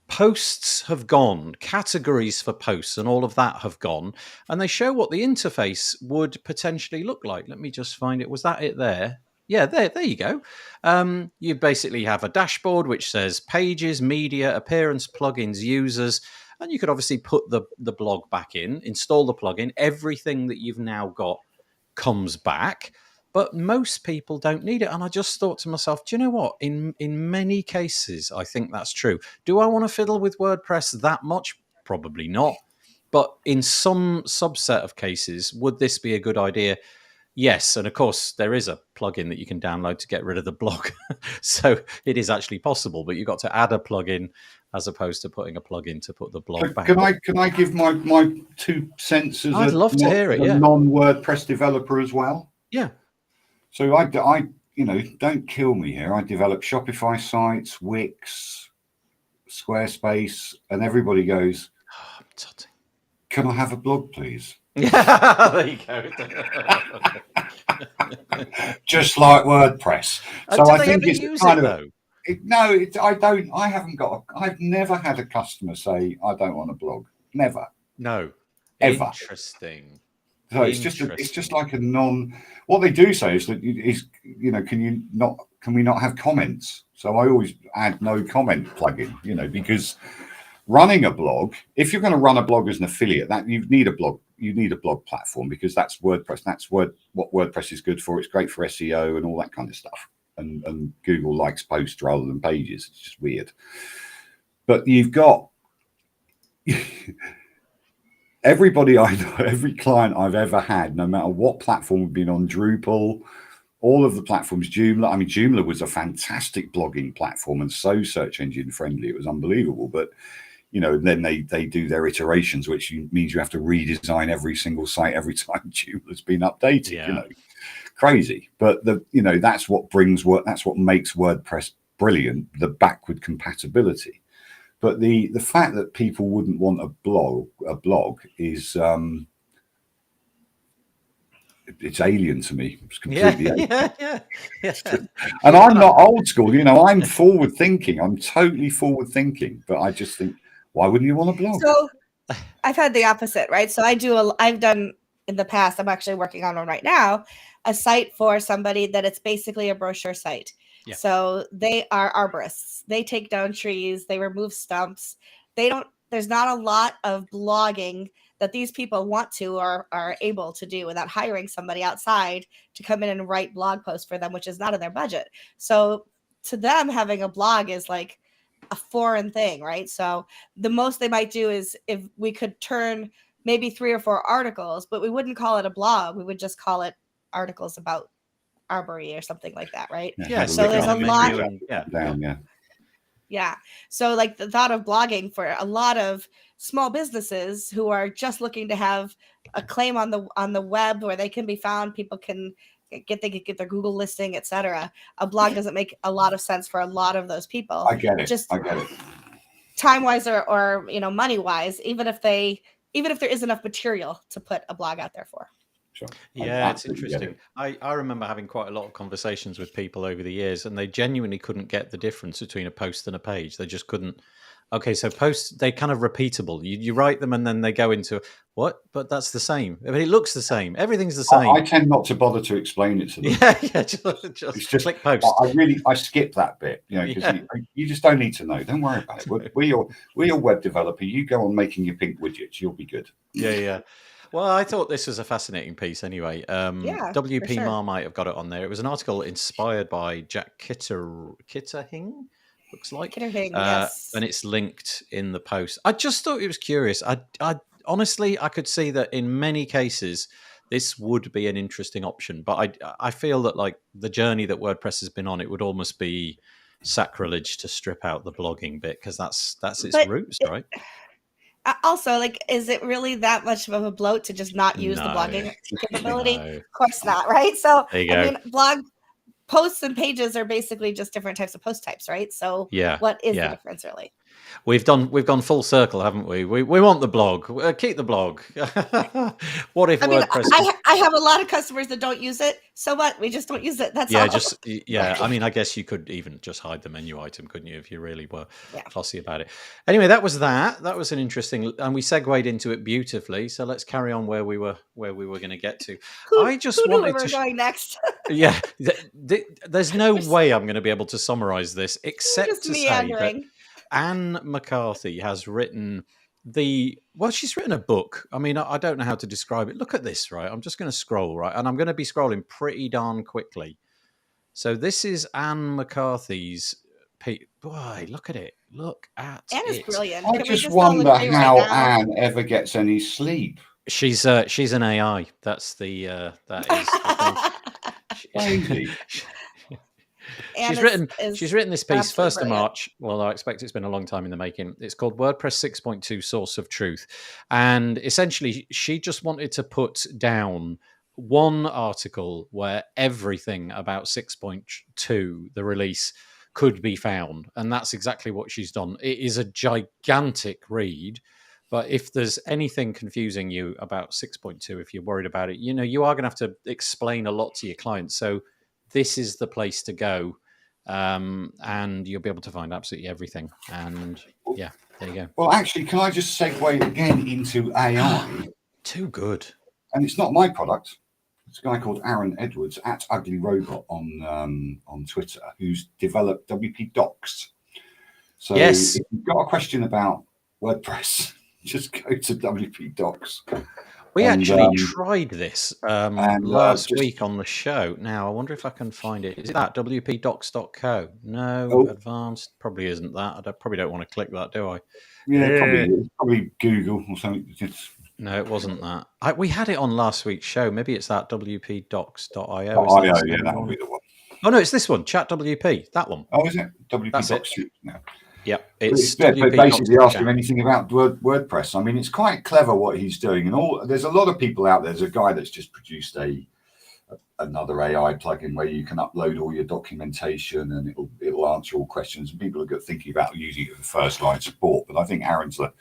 posts have gone, categories for posts and all of that have gone, and they show what the interface would potentially look like. Let me just find it. Was that it there? Yeah, there you go. You basically have a dashboard which says pages, media, appearance, plugins, users, and you could obviously put the blog back in, install the plugin. Everything that you've now got comes back. But most people don't need it. And I just thought to myself, do you know what? In many cases, I think that's true. Do I want to fiddle with WordPress that much? Probably not. But in some subset of cases, would this be a good idea? Yes. And of course, there is a plugin that you can download to get rid of the blog. So it is actually possible, but you've got to add a plugin as opposed to putting a plugin to put the blog back. Can I give my 2 cents as I'd love to hear it, a non-WordPress developer as well? Yeah. So I don't kill me here. I develop Shopify sites, Wix, Squarespace, and everybody goes, can I have a blog, please? There you go. Just like WordPress. So I think it's kind of. I don't. I've never had a customer say, I don't want a blog. Never. No. Ever. Interesting. So it's just like a what they do say is that can we not have comments? So I always add no comment plugin, because running a blog, if you're going to run a blog as an affiliate, that you need a blog platform, because that's WordPress. That's what WordPress is good for. It's great for SEO and all that kind of stuff. And Google likes posts rather than pages. It's just weird. But you've got everybody I know, every client I've ever had, no matter what platform we've been on, Drupal, all of the platforms, Joomla. I mean, Joomla was a fantastic blogging platform and so search engine friendly. It was unbelievable. But then they do their iterations, which means you have to redesign every single site every time Joomla's been updated. Yeah. Crazy. But that's what makes WordPress brilliant, the backward compatibility. But the fact that people wouldn't want a blog is it's alien to me. It's completely alien. Yeah. And I'm not old school, I'm forward thinking. I'm totally forward thinking. But I just think, why wouldn't you want a blog? So I've had the opposite, right? So I've done in the past, I'm actually working on one right now, a site for somebody that it's basically a brochure site. Yeah. So they are arborists. They take down trees, they remove stumps. There's not a lot of blogging that these people want to or are able to do without hiring somebody outside to come in and write blog posts for them, which is not in their budget. So to them, having a blog is like a foreign thing, right? So the most they might do is if we could turn maybe 3 or 4 articles, but we wouldn't call it a blog. We would just call it articles about arbory or something like that, right? Yeah. So there's a lot. Yeah. So like the thought of blogging for a lot of small businesses who are just looking to have a claim on the web where they can be found, people can get their Google listing, etc. A blog doesn't make a lot of sense for a lot of those people. I get it. Time wise or money wise, even if there is enough material to put a blog out there for. Sure. Yeah, it's interesting. I remember having quite a lot of conversations with people over the years, and they genuinely couldn't get the difference between a post and a page. They just couldn't. Okay, so posts, they're kind of repeatable. You write them and then they go into what? But that's the same. I mean, it looks the same. Everything's the same. I tend not to bother to explain it to them. Yeah. Just click post. I skip that bit, because you just don't need to know. Don't worry about it. We're your web developer. You go on making your pink widgets. You'll be good. Yeah. Well, I thought this was a fascinating piece anyway. WP Marmite have got it on there. It was an article inspired by Jack Kitterhing, looks like. Kitterhing, yes. And it's linked in the post. I just thought it was curious. I honestly, I could see that in many cases, this would be an interesting option. But I feel that like the journey that WordPress has been on, it would almost be sacrilege to strip out the blogging bit, because that's its roots, right? Also, like, is it really that much of a bloat to just not use the blogging capability? No. Of course not, right? So, I mean, blog posts and pages are basically just different types of post types, right? So, what is the difference, really? We've gone full circle, haven't we? We want the blog. Keep the blog. What if WordPress? I have a lot of customers that don't use it. So what? We just don't use it. That's all. I mean, I guess you could even just hide the menu item, couldn't you, if you really were fussy about it? Anyway, that was an interesting, and we segued into it beautifully. So let's carry on where we were going to get to. Who knew we were going next? Yeah, there's no way I'm going to be able to summarize this except to say that Anne McCarthy has written she's written a book. I mean, I don't know how to describe it. Look at this, right? I'm just going to scroll, right? And I'm going to be scrolling pretty darn quickly. So this is Anne McCarthy's. Boy, look at it. Look at it. Anne is brilliant. I just wonder how Anne ever gets any sleep. She's an AI. That's that is. Crazy. She's written this piece 1st of March. Well, I expect it's been a long time in the making. It's called WordPress 6.2 Source of Truth. And essentially, she just wanted to put down one article where everything about 6.2, the release, could be found. And that's exactly what she's done. It is a gigantic read. But if there's anything confusing you about 6.2, if you're worried about it, you are going to have to explain a lot to your clients. So this is the place to go. and you'll be able to find absolutely everything. And yeah, there you go. Well, actually, can I just segue again into AI? Too good. And it's not my product. It's a guy called Aaron Edwards at Ugly Robot on Twitter, who's developed WP Docs. So yes, if you've got a question about WordPress, just go to WP Docs. We actually tried this last week on the show. Now, I wonder if I can find it. Is it that wpdocs.co? No, advanced probably isn't that. I probably don't want to click that, do I? Yeah, probably Google or something. No, it wasn't that. We had it on last week's show. Maybe it's that wpdocs.io. Yeah, that'll be the one. Oh, no, it's this one, Chat WP. That one. Oh, is it? WP That's Docs. It. No. Yep, it's basically ask him anything about WordPress. I mean, it's quite clever what he's doing, and there's a lot of people out there. There's a guy that's just produced another AI plugin where you can upload all your documentation and it'll answer all questions. And people are thinking about using it for first line support, but I think Aaron's the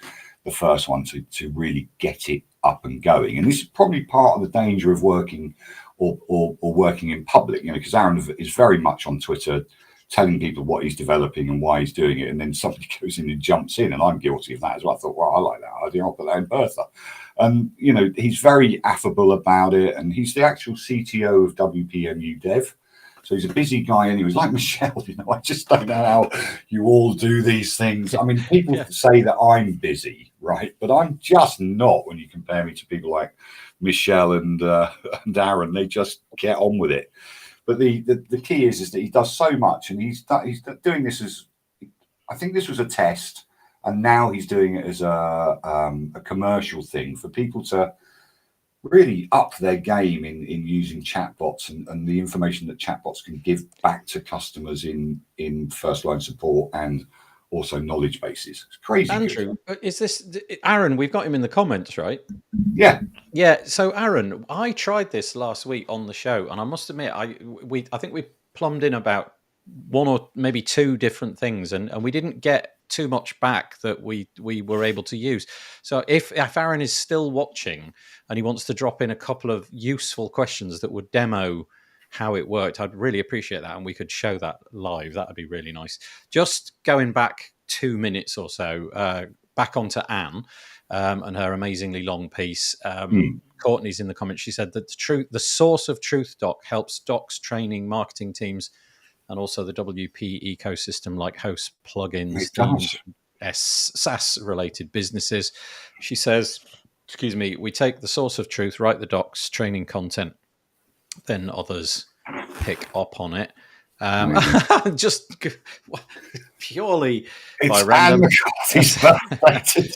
first one to really get it up and going. And this is probably part of the danger of working or working in public, because Aaron is very much on Twitter, telling people what he's developing and why he's doing it, and then somebody goes in and jumps in, and I'm guilty of that as well. I thought, well, I like that idea, I'll put that in Bertha. He's very affable about it, and he's the actual CTO of WPMU Dev, so he's a busy guy anyway. He's like Michelle, I just don't know how you all do these things. I mean, people say that I'm busy, right? But I'm just not when you compare me to people like Michelle and Aaron. They just get on with it. But the key is that he does so much, and he's doing this as, I think this was a test, and now he's doing it as a commercial thing for people to really up their game in using chatbots and the information that chatbots can give back to customers in first line support and also knowledge bases. It's crazy. Andrew, is this Aaron? We've got him in the comments, right? Yeah. So Aaron, I tried this last week on the show, and I must admit, I think we plumbed in about one or maybe two different things, and we didn't get too much back that we were able to use. So if Aaron is still watching and he wants to drop in a couple of useful questions that would demo how it worked, I'd really appreciate that, and we could show that live. That would be really nice. Just going back 2 minutes or so, back onto Anne and her amazingly long piece. Courtney's in the comments. She said that the source of Truth Doc helps docs training marketing teams and also the WP ecosystem, like hosts, plugins, themes, SaaS-related businesses. She says, we take the source of truth, write the docs, training content, then others pick up on it. Just purely by random.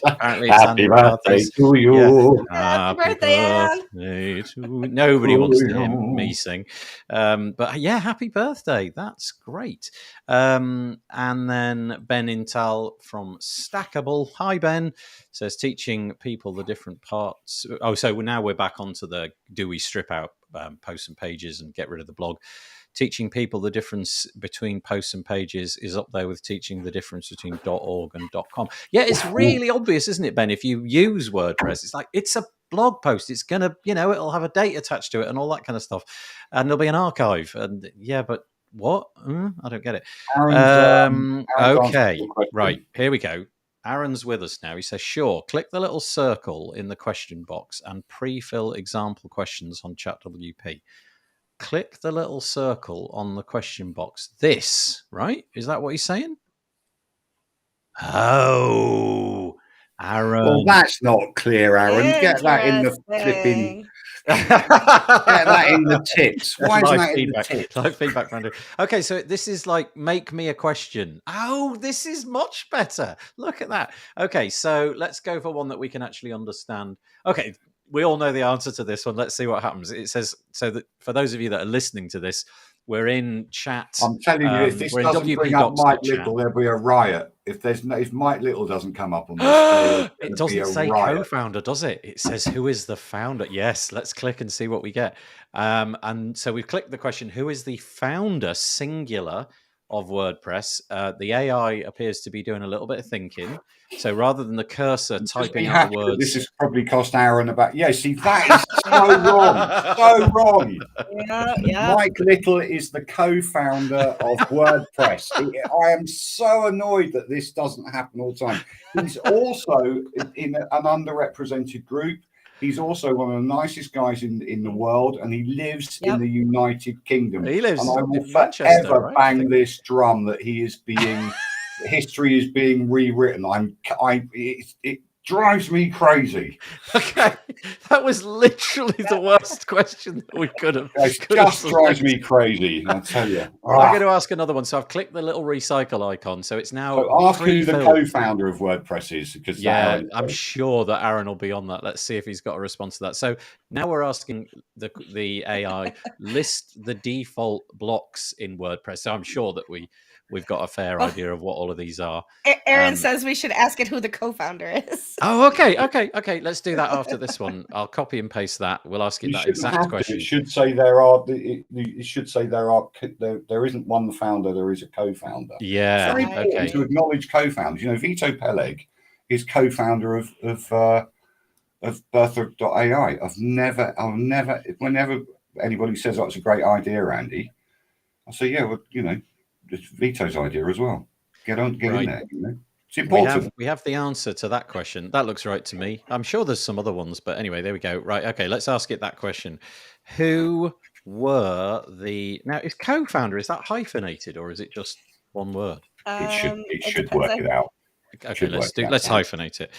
Apparently it's Happy birthday to you. Happy birthday to nobody wants to hear me sing. But yeah, happy birthday. That's great. And then Ben Intal from Stackable. Hi, Ben. Says teaching people the different parts. Oh, so now we're back onto the do we strip out posts and pages and get rid of the blog. Teaching people the difference between posts and pages is up there with teaching the difference between .org and .com. Yeah, it's really obvious, isn't it, Ben? If you use WordPress, it's like it's a blog post. It's going to, it'll have a date attached to it and all that kind of stuff. And there'll be an archive. And yeah, but what? I don't get it. Okay, right. Here we go. Aaron's with us now. He says, sure, click the little circle in the question box and pre-fill example questions on ChatWP. Click the little circle on the question box. This, right? Is that what he's saying? Oh, Aaron. Well, that's not clear, Aaron. Get that in the flipping. Get that in the tips. Why is that in the tips? Live feedback, Andrew. Okay, so this is like make me a question. Oh, this is much better. Look at that. Okay, so let's go for one that we can actually understand. Okay. We all know the answer to this one. Let's see what happens. It says, so that for those of you that are listening to this, we're in chat. I'm telling you, if this doesn't bring up Mike Little, there'll be a riot. If Mike Little doesn't come up on this, it doesn't say co-founder, does it? It says who is the founder. Yes, let's click and see what we get. And so we've clicked the question: who is the founder, singular, of WordPress. The AI appears to be doing a little bit of thinking. So rather than the cursor typing out the words, this has probably cost Aaron about. Yeah, see, that is so wrong, so wrong. Yeah. Mike Little is the co-founder of WordPress. I am so annoyed that this doesn't happen all the time. He's also in an underrepresented group. He's also one of the nicest guys in the world, and he lives in the United Kingdom. He lives and I will in Manchester, forever right? bang this drum that he is being history is being rewritten. It drives me crazy. Okay, that was literally the worst question that we could have. It just drives me crazy, I tell you. I'm going to ask another one. So I've clicked the little recycle icon. So it's now. So ask who the co-founder of WordPress is, because I'm sure that Aaron will be on that. Let's see if he's got a response to that. So now we're asking the AI list the default blocks in WordPress. So I'm sure that we've got a fair idea of what all of these are. Aaron says we should ask it who the co-founder is. Oh, okay. Let's do that after this one. I'll copy and paste that. We'll ask it that exact question. It should say there are. It should say there are. There isn't one founder. There is a co-founder. Yeah. It's very important to acknowledge co-founders. You know, Vito Peleg is co-founder of Bertha.ai. I'll never. Whenever anybody says, "Oh, it's a great idea, Andy," I say, "Yeah, well, you know, it's Vito's idea as well. Get in there, you know." It's important. We have the answer to that question. That looks right to me. I'm sure there's some other ones, but anyway, there we go. Right, okay, let's ask it that question. Who were now is co-founder, is that hyphenated or is it just one word? It should work it out. Okay, let's hyphenate it.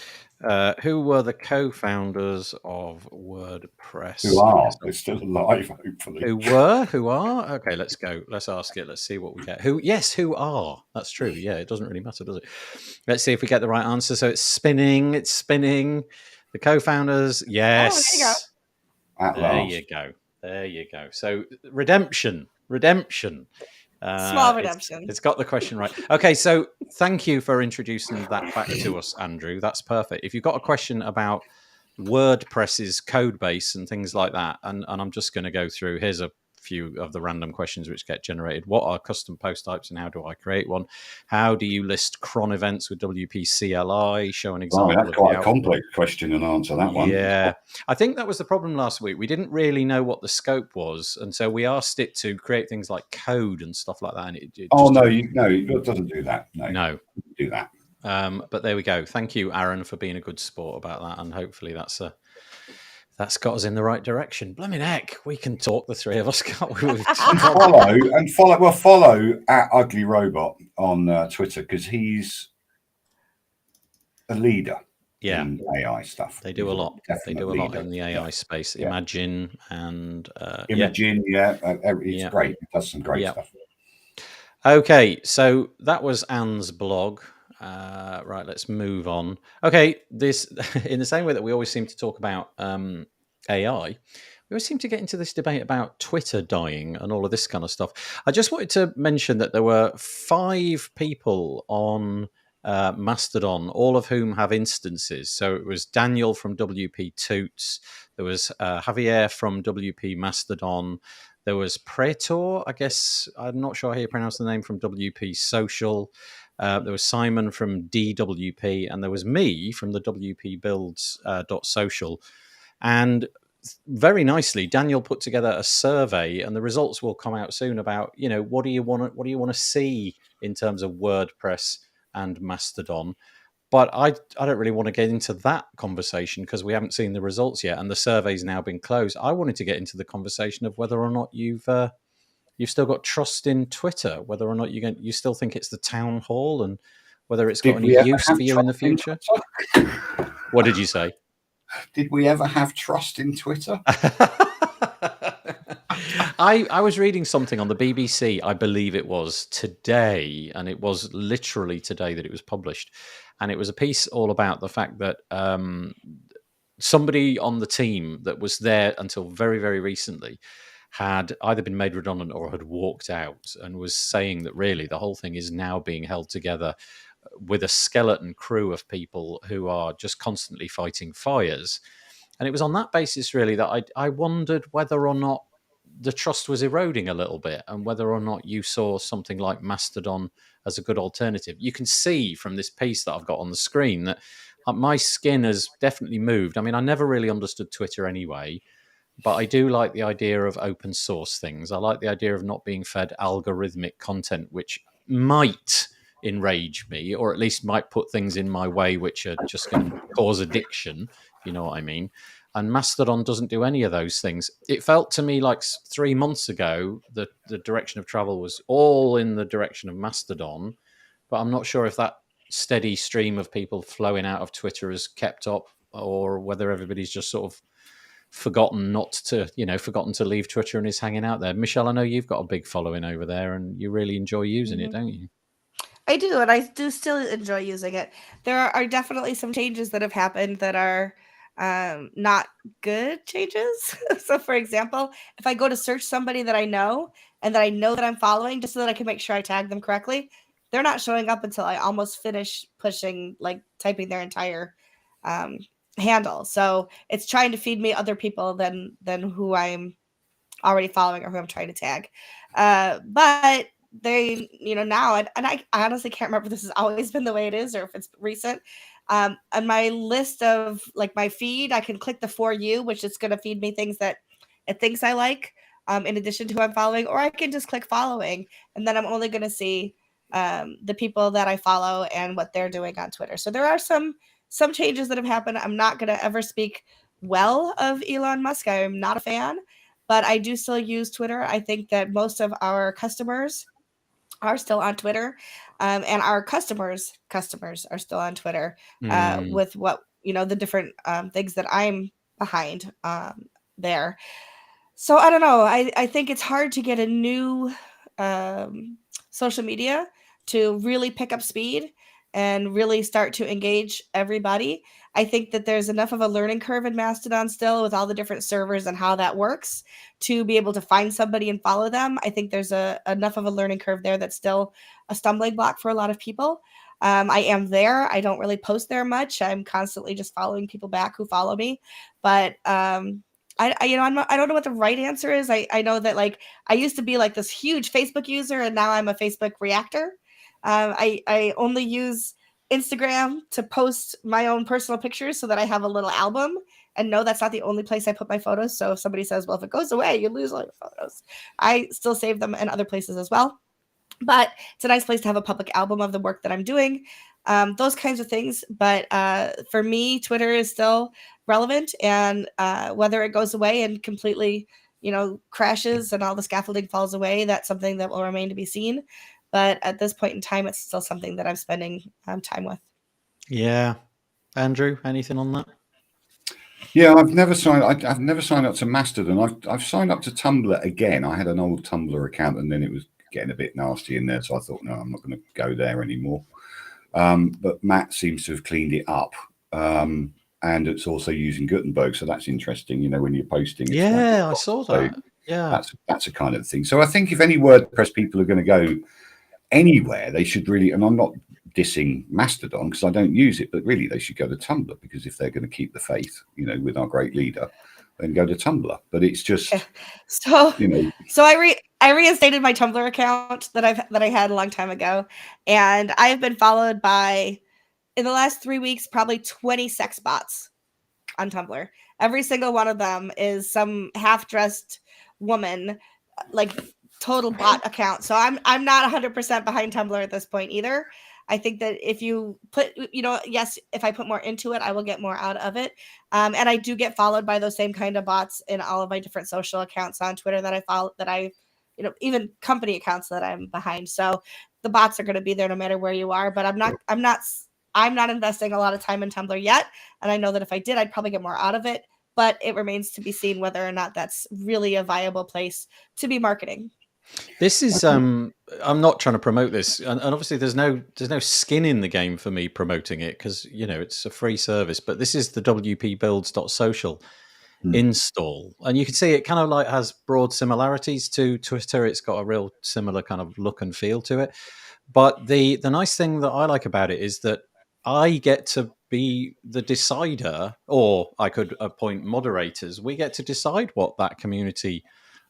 Who were the co-founders of WordPress? Who are? They're still alive, hopefully. Who are? Okay, let's go. Let's ask it. Let's see what we get. Who are? That's true. Yeah, it doesn't really matter, does it? Let's see if we get the right answer. So it's spinning. The co-founders, yes. Oh, there you go. There you go. So redemption. Small redemption. It's got the question right. Okay, so thank you for introducing that back to us, Andrew. That's perfect. If you've got a question about WordPress's code base and things like that, and I'm just going to go through, here's a few of the random questions which get generated. What are custom post types and how do I create one? How do you list cron events with WP CLI? Show an example. That's quite a complex question and answer, that one. Yeah, I think that was the problem last week. We didn't really know what the scope was, and so we asked it to create things like code and stuff like that. And it doesn't do that. No, it doesn't do that. But there we go. Thank you, Aaron, for being a good sport about that, and hopefully that's got us in the right direction. Blimmin' heck, we can talk, the three of us, can't we? Follow at Ugly Robot on Twitter, because he's a leader in AI stuff. They do a lot. They do a lot in the AI space. Yeah. Imagine and it's great. It does some great stuff. Okay, so that was Anne's blog. Right, let's move on. Okay, this in the same way that we always seem to talk about AI, we always seem to get into this debate about Twitter dying and all of this kind of stuff. I just wanted to mention that there were 5 people on Mastodon, all of whom have instances. So it was Daniel from WP Toots, there was Javier from WP Mastodon, there was Pretor, I guess, I'm not sure how you pronounce the name, from WP Social. There was Simon from DWP, and there was me from the WP Builds .social. And very nicely, Daniel put together a survey, and the results will come out soon about, you know, what do you want to see in terms of WordPress and Mastodon. But I don't really want to get into that conversation because we haven't seen the results yet, and the survey's now been closed. I wanted to get into the conversation of whether or not you've still got trust in Twitter, whether or not you still think it's the town hall, and whether it's got any use for you in the future. What did you say? Did we ever have trust in Twitter? I was reading something on the BBC, I believe it was today, and it was literally today that it was published. And it was a piece all about the fact that somebody on the team that was there until very, very recently had either been made redundant or had walked out, and was saying that really the whole thing is now being held together with a skeleton crew of people who are just constantly fighting fires. And it was on that basis really that I wondered whether or not the trust was eroding a little bit, and whether or not you saw something like Mastodon as a good alternative. You can see from this piece that I've got on the screen that my skin has definitely moved. I mean, I never really understood Twitter anyway, but I do like the idea of open source things. I like the idea of not being fed algorithmic content, which might enrage me, or at least might put things in my way which are just going to cause addiction, if you know what I mean. And Mastodon doesn't do any of those things. It felt to me like 3 months ago that the direction of travel was all in the direction of Mastodon, but I'm not sure if that steady stream of people flowing out of Twitter has kept up, or whether everybody's just sort of forgotten to leave Twitter and is hanging out there. Michelle, I know you've got a big following over there and you really enjoy using it, don't you? I do, and I do still enjoy using it. There are definitely some changes that have happened that are not good changes. So, for example, if I go to search somebody that I know and that I know that I'm following, just so that I can make sure I tag them correctly, they're not showing up until I almost finish pushing, like typing their entire handle. So it's trying to feed me other people than who I'm already following or who I'm trying to tag. But they, now, and I honestly can't remember if this has always been the way it is or if it's recent. On my list of like my feed, I can click the For You, which is going to feed me things that it thinks I like, in addition to who I'm following, or I can just click following, and then I'm only going to see the people that I follow and what they're doing on Twitter. So there are some changes that have happened. I'm not going to ever speak well of Elon Musk. I'm not a fan, but I do still use Twitter. I think that most of our customers are still on Twitter, and our customers are still on Twitter, with what, the different things that I'm behind there. So I don't know. I think it's hard to get a new social media to really pick up speed and really start to engage everybody. I think that there's enough of a learning curve in Mastodon still, with all the different servers and how that works, to be able to find somebody and follow them. I think there's enough of a learning curve there that's still a stumbling block for a lot of people. I am there. I don't really post there much. I'm constantly just following people back who follow me, but I don't know what the right answer is. I know that, like, I used to be like this huge Facebook user, and now I'm a Facebook reactor. I only use Instagram to post my own personal pictures so that I have a little album, and no, that's not the only place I put my photos. So if somebody says, well, if it goes away, you lose all your photos, I still save them in other places as well. But it's a nice place to have a public album of the work that I'm doing, those kinds of things. But for me, Twitter is still relevant, and whether it goes away and completely, crashes and all the scaffolding falls away, that's something that will remain to be seen. But at this point in time, it's still something that I'm spending time with. Yeah. Andrew, anything on that? Yeah, I've never signed up to Mastodon. I've signed up to Tumblr again. I had an old Tumblr account, and then it was getting a bit nasty in there, so I thought, no, I'm not going to go there anymore. But Matt seems to have cleaned it up, and it's also using Gutenberg, so that's interesting. When you're posting, I saw that. So yeah, that's a kind of thing. So I think if any WordPress people are going to go anywhere, they should really, and I'm not dissing Mastodon because I don't use it, but really they should go to Tumblr, because if they're going to keep the faith, with our great leader, then go to Tumblr. But it's just, so I reinstated my Tumblr account that I had a long time ago, and I have been followed by, in the last 3 weeks, probably 20 sex bots on Tumblr. Every single one of them is some half-dressed woman, like total bot account. So I'm not 100% behind Tumblr at this point either. I think that if you put, yes, if I put more into it, I will get more out of it. And I do get followed by those same kind of bots in all of my different social accounts on Twitter that I follow, that I, even company accounts that I'm behind. So the bots are going to be there no matter where you are. But I'm not investing a lot of time in Tumblr yet. And I know that if I did, I'd probably get more out of it. But it remains to be seen whether or not that's really a viable place to be marketing. This is I'm not trying to promote this, and obviously there's no skin in the game for me promoting it, because it's a free service. But this is the wpbuilds.social install, and you can see it kind of like has broad similarities to Twitter. It's got a real similar kind of look and feel to it. But the nice thing that I like about it is that I get to be the decider, or I could appoint moderators. We get to decide what that community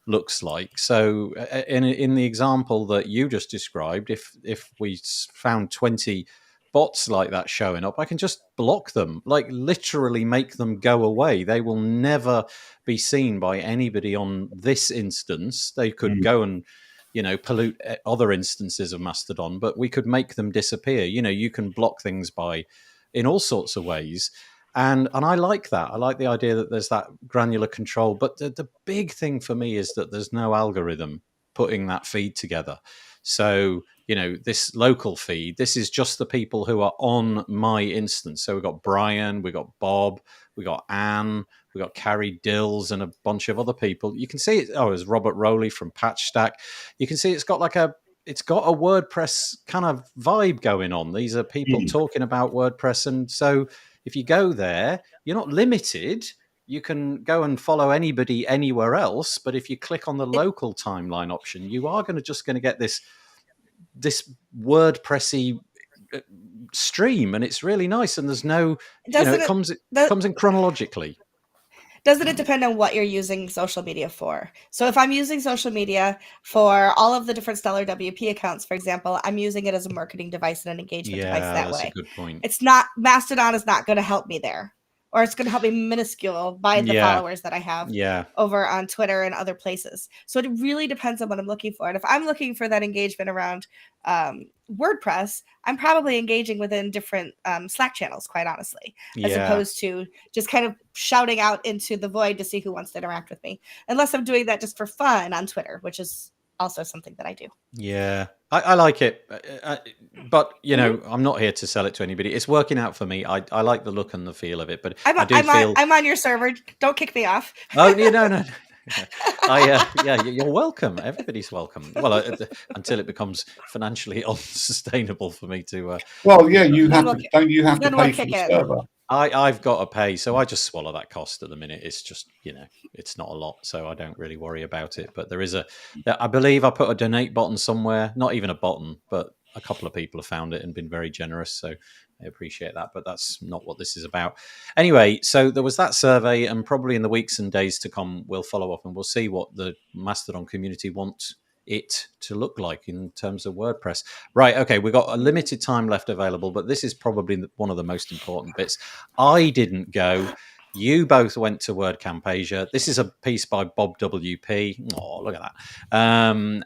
looks like. So in the example that you just described, if we found 20 bots like that showing up, I can just block them, like literally make them go away. They will never be seen by anybody on this instance. They could go and pollute other instances of Mastodon, but we could make them disappear. You can block things in all sorts of ways. And I like that. I like the idea that there's that granular control. But the big thing for me is that there's no algorithm putting that feed together. So, this local feed, this is just the people who are on my instance. So we've got Brian, we've got Bob, we've got Anne, we've got Carrie Dills and a bunch of other people. You can see it. Oh, there's Robert Rowley from Patchstack. You can see it's got a WordPress kind of vibe going on. These are people talking about WordPress. And so if you go there, you're not limited. You can go and follow anybody anywhere else. But if you click on the local timeline option, you are going to get this WordPressy stream, and it's really nice. And there's no, it comes in chronologically. Doesn't it depend on what you're using social media for? So if I'm using social media for all of the different Stellar WP accounts, for example, I'm using it as a marketing device and an engagement device that way. That's a good point. Mastodon is not going to help me there, or it's going to help me minuscule by the followers that I have over on Twitter and other places. So it really depends on what I'm looking for. And if I'm looking for that engagement around WordPress, I'm probably engaging within different Slack channels, quite honestly, as opposed to just kind of shouting out into the void to see who wants to interact with me, unless I'm doing that just for fun on Twitter, which is also something that I do. Yeah, I like it. But, I'm not here to sell it to anybody. It's working out for me. I like the look and the feel of it. But I'm on your server. Don't kick me off. Oh, no. You're welcome. Everybody's welcome. Well, until it becomes financially unsustainable for me to. Don't you have to pay for the server? I've got to pay, so I just swallow that cost at the minute. It's just, it's not a lot, so I don't really worry about it. But I believe I put a donate button somewhere, not even a button, but a couple of people have found it and been very generous. So I appreciate that, but that's not what this is about. Anyway, so there was that survey, and probably in the weeks and days to come, we'll follow up and we'll see what the Mastodon community wants it to look like in terms of WordPress. Right, okay, we've got a limited time left available, but this is probably one of the most important bits. I didn't go. You both went to WordCamp Asia. This is a piece by Bob WP. Oh, look at that.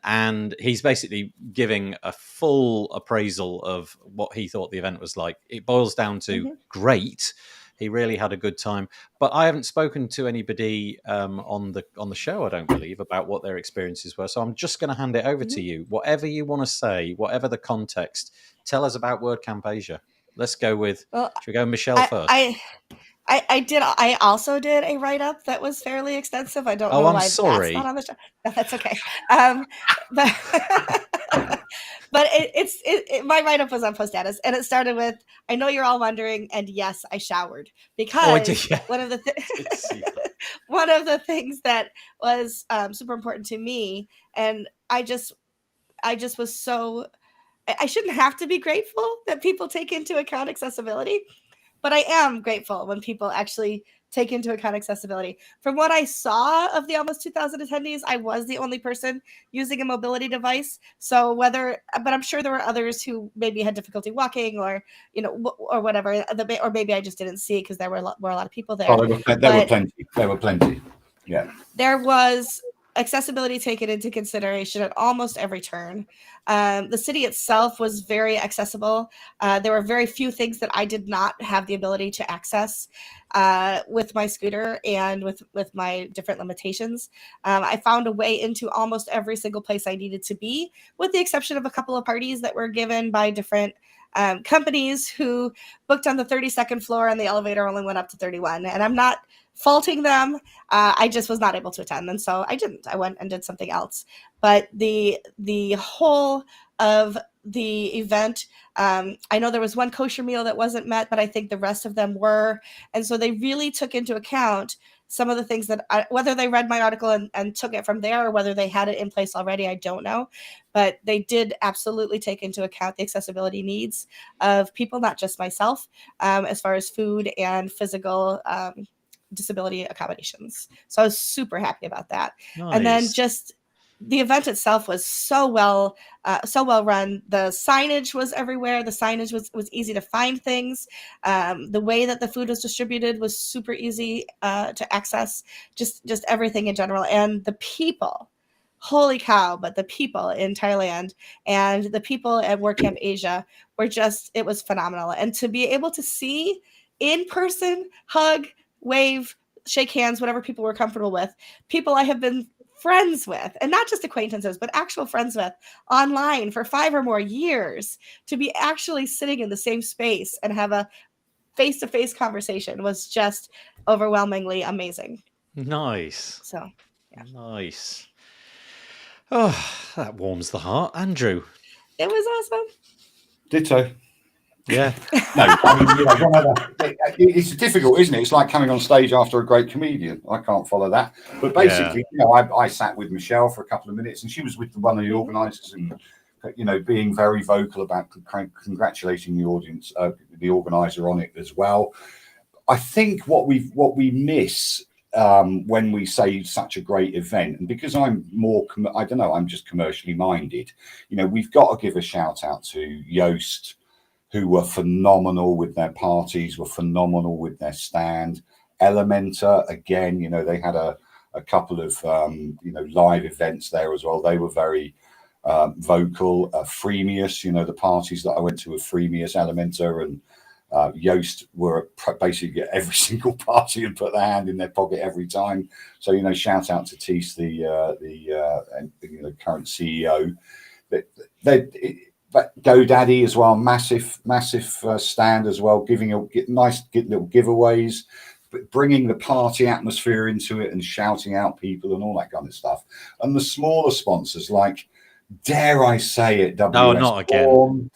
And he's basically giving a full appraisal of what he thought the event was like. It boils down to great. He really had a good time. But I haven't spoken to anybody on the show, I don't believe, about what their experiences were. So I'm just going to hand it over to you. Whatever you want to say, whatever the context, tell us about WordCamp Asia. Let's go with, should we go Michelle first? I also did a write-up that was fairly extensive. I don't know why that's not on the show. No, that's okay. But my write-up was on Post Status, and it started with, I know you're all wondering, and yes, I showered. Because one of the things that was super important to me, and I just was so, I shouldn't have to be grateful that people take into account accessibility, but I am grateful when people actually take into account accessibility. From what I saw of the almost 2,000 attendees, I was the only person using a mobility device. But I'm sure there were others who maybe had difficulty walking, or or whatever, or maybe I just didn't see it because there were a lot of people there. Oh, there were plenty. There were plenty. Yeah. There was accessibility taken into consideration at almost every turn. The city itself was very accessible. There were very few things that I did not have the ability to access with my scooter and with my different limitations. I found a way into almost every single place I needed to be, with the exception of a couple of parties that were given by different companies who booked on the 32nd floor and the elevator only went up to 31. And I'm not faulting them. I just was not able to attend. And so I didn't. I went and did something else. But the whole of the event, I know there was one kosher meal that wasn't met, but I think the rest of them were. And so they really took into account some of the things that whether they read my article and took it from there, or whether they had it in place already, I don't know. But they did absolutely take into account the accessibility needs of people, not just myself, as far as food and physical disability accommodations. So I was super happy about that. Nice. And then just the event itself was so well run. The signage was everywhere. The signage was easy to find things. The way that the food was distributed was super easy to access. Just everything in general, and the people. Holy cow! But the people in Thailand and the people at WordCamp Asia were it was phenomenal. And to be able to see in person, hug, wave, shake hands, whatever people were comfortable with, people I have been friends with, and not just acquaintances, but actual friends with online for 5 or more years, to be actually sitting in the same space and have a face-to-face conversation was just overwhelmingly amazing. Nice. So, yeah. Nice. Oh, that warms the heart. Andrew. It was awesome. Ditto. Yeah. No, I mean, it's difficult, isn't it? It's like coming on stage after a great comedian. I can't follow that. But basically, I sat with Michelle for a couple of minutes, and she was with one of the organisers, and being very vocal about congratulating the audience, the organiser on it as well. I think what we miss when we say such a great event, and because I'm I'm just commercially minded. We've got to give a shout out to Yoast, who were phenomenal with their parties, were phenomenal with their stand. Elementa, again, they had a couple of live events there as well. They were very vocal. Freemius, the parties that I went to were Freemius, Elementa, and Yoast were basically at every single party and put their hand in their pocket every time. So shout out to Tees, the current CEO. But GoDaddy as well, massive stand as well, giving nice little giveaways, but bringing the party atmosphere into it and shouting out people and all that kind of stuff. And the smaller sponsors, like, dare I say it, WS No, not again.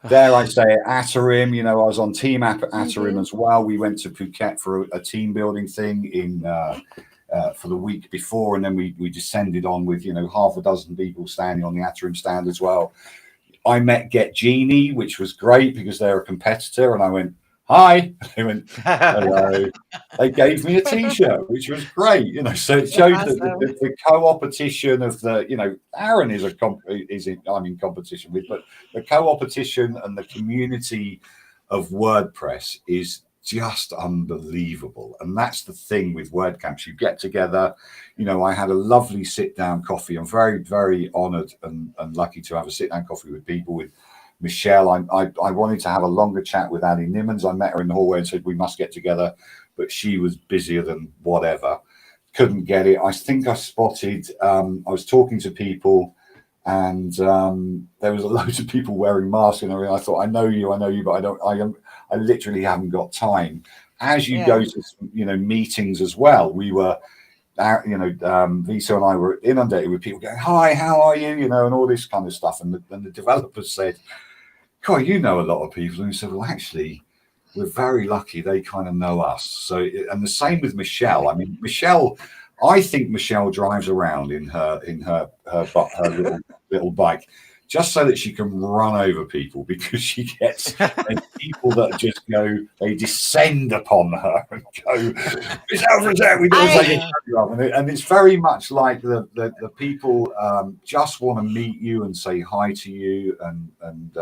Dare I say it, Atarim. I was on Team Atarim as well. We went to Phuket for a team building thing for the week before, and then we descended on with half a dozen people standing on the Atarim stand as well. I met Get Genie, which was great because they're a competitor, and I went, hi. They went, hello. They gave me a T-shirt, which was great. So it showed that the co-opetition of Aaron I'm in competition with, but the co-opetition and the community of WordPress is just unbelievable. And that's the thing with WordCamps. You get together. I had a lovely sit-down coffee. I'm very, very honoured and lucky to have a sit-down coffee with people. With Michelle, I wanted to have a longer chat with Ali Nimmons. I met her in the hallway and said we must get together, but she was busier than whatever. Couldn't get it. I think I spotted. I was talking to people, and there was a load of people wearing masks, and I thought, I know you, but I literally haven't got time. As you go to meetings as well, we were. Visa and I were inundated with people going, hi, how are you? And all this kind of stuff. And the developers said, God, a lot of people. And we said, well, actually, we're very lucky they kind of know us. So, and the same with Michelle. I mean, I think Michelle drives around in her little bike just so that she can run over people, because she gets people that just they descend upon her and go, and it's very much like the people just want to meet you and say hi to you and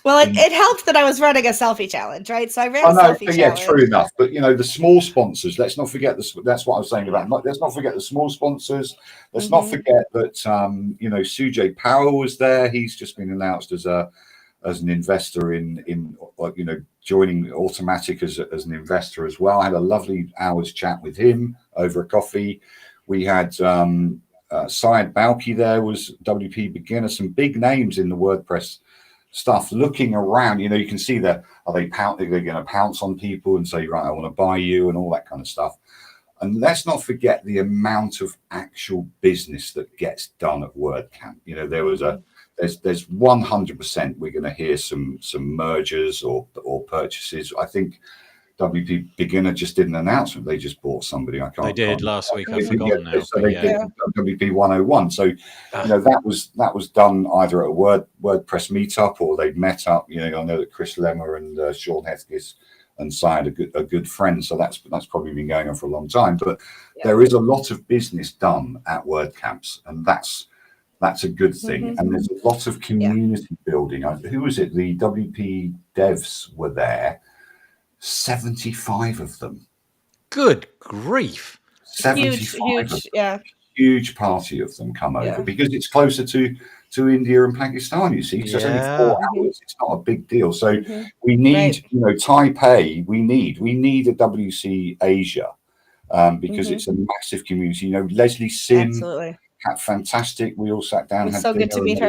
well, it helped that I was running a selfie challenge, right? So I ran a selfie challenge. Yeah, true enough. But the small sponsors, let's not forget this. That's what I was saying about. Let's not forget the small sponsors. Let's not forget that Sujay Powell was there. He's just been announced as an investor in joining Automatic as an investor as well. I had a lovely hour's chat with him over a coffee. We had Syed Balki there, was WP beginner, some big names in the WordPress stuff. Looking around, you can see they're going to pounce on people and say, right, I want to buy you and all that kind of stuff. And let's not forget the amount of actual business that gets done at WordCamp. There's 100% we're going to hear some mergers or purchases. I think WP Beginner just did an announcement. They just bought somebody. They did last week. I've forgotten now. So they did WP 101. So that was done either at a WordPress meetup or they met up. I know that Chris Lemmer and Sean Heskis and Syed a good friend. So that's probably been going on for a long time. But there is a lot of business done at WordCamps, and that's a good thing. And there's a lot of community building. Who was it? The WP devs were there. 75 of them. Good grief. 75 huge party of them come over because it's closer to India and Pakistan, you see. So it's only 4 hours. It's not a big deal. So we need, Taipei, we need a WC Asia because it's a massive community. Leslie Sim, absolutely. Fantastic. We all sat down. It was had so dinner good to meet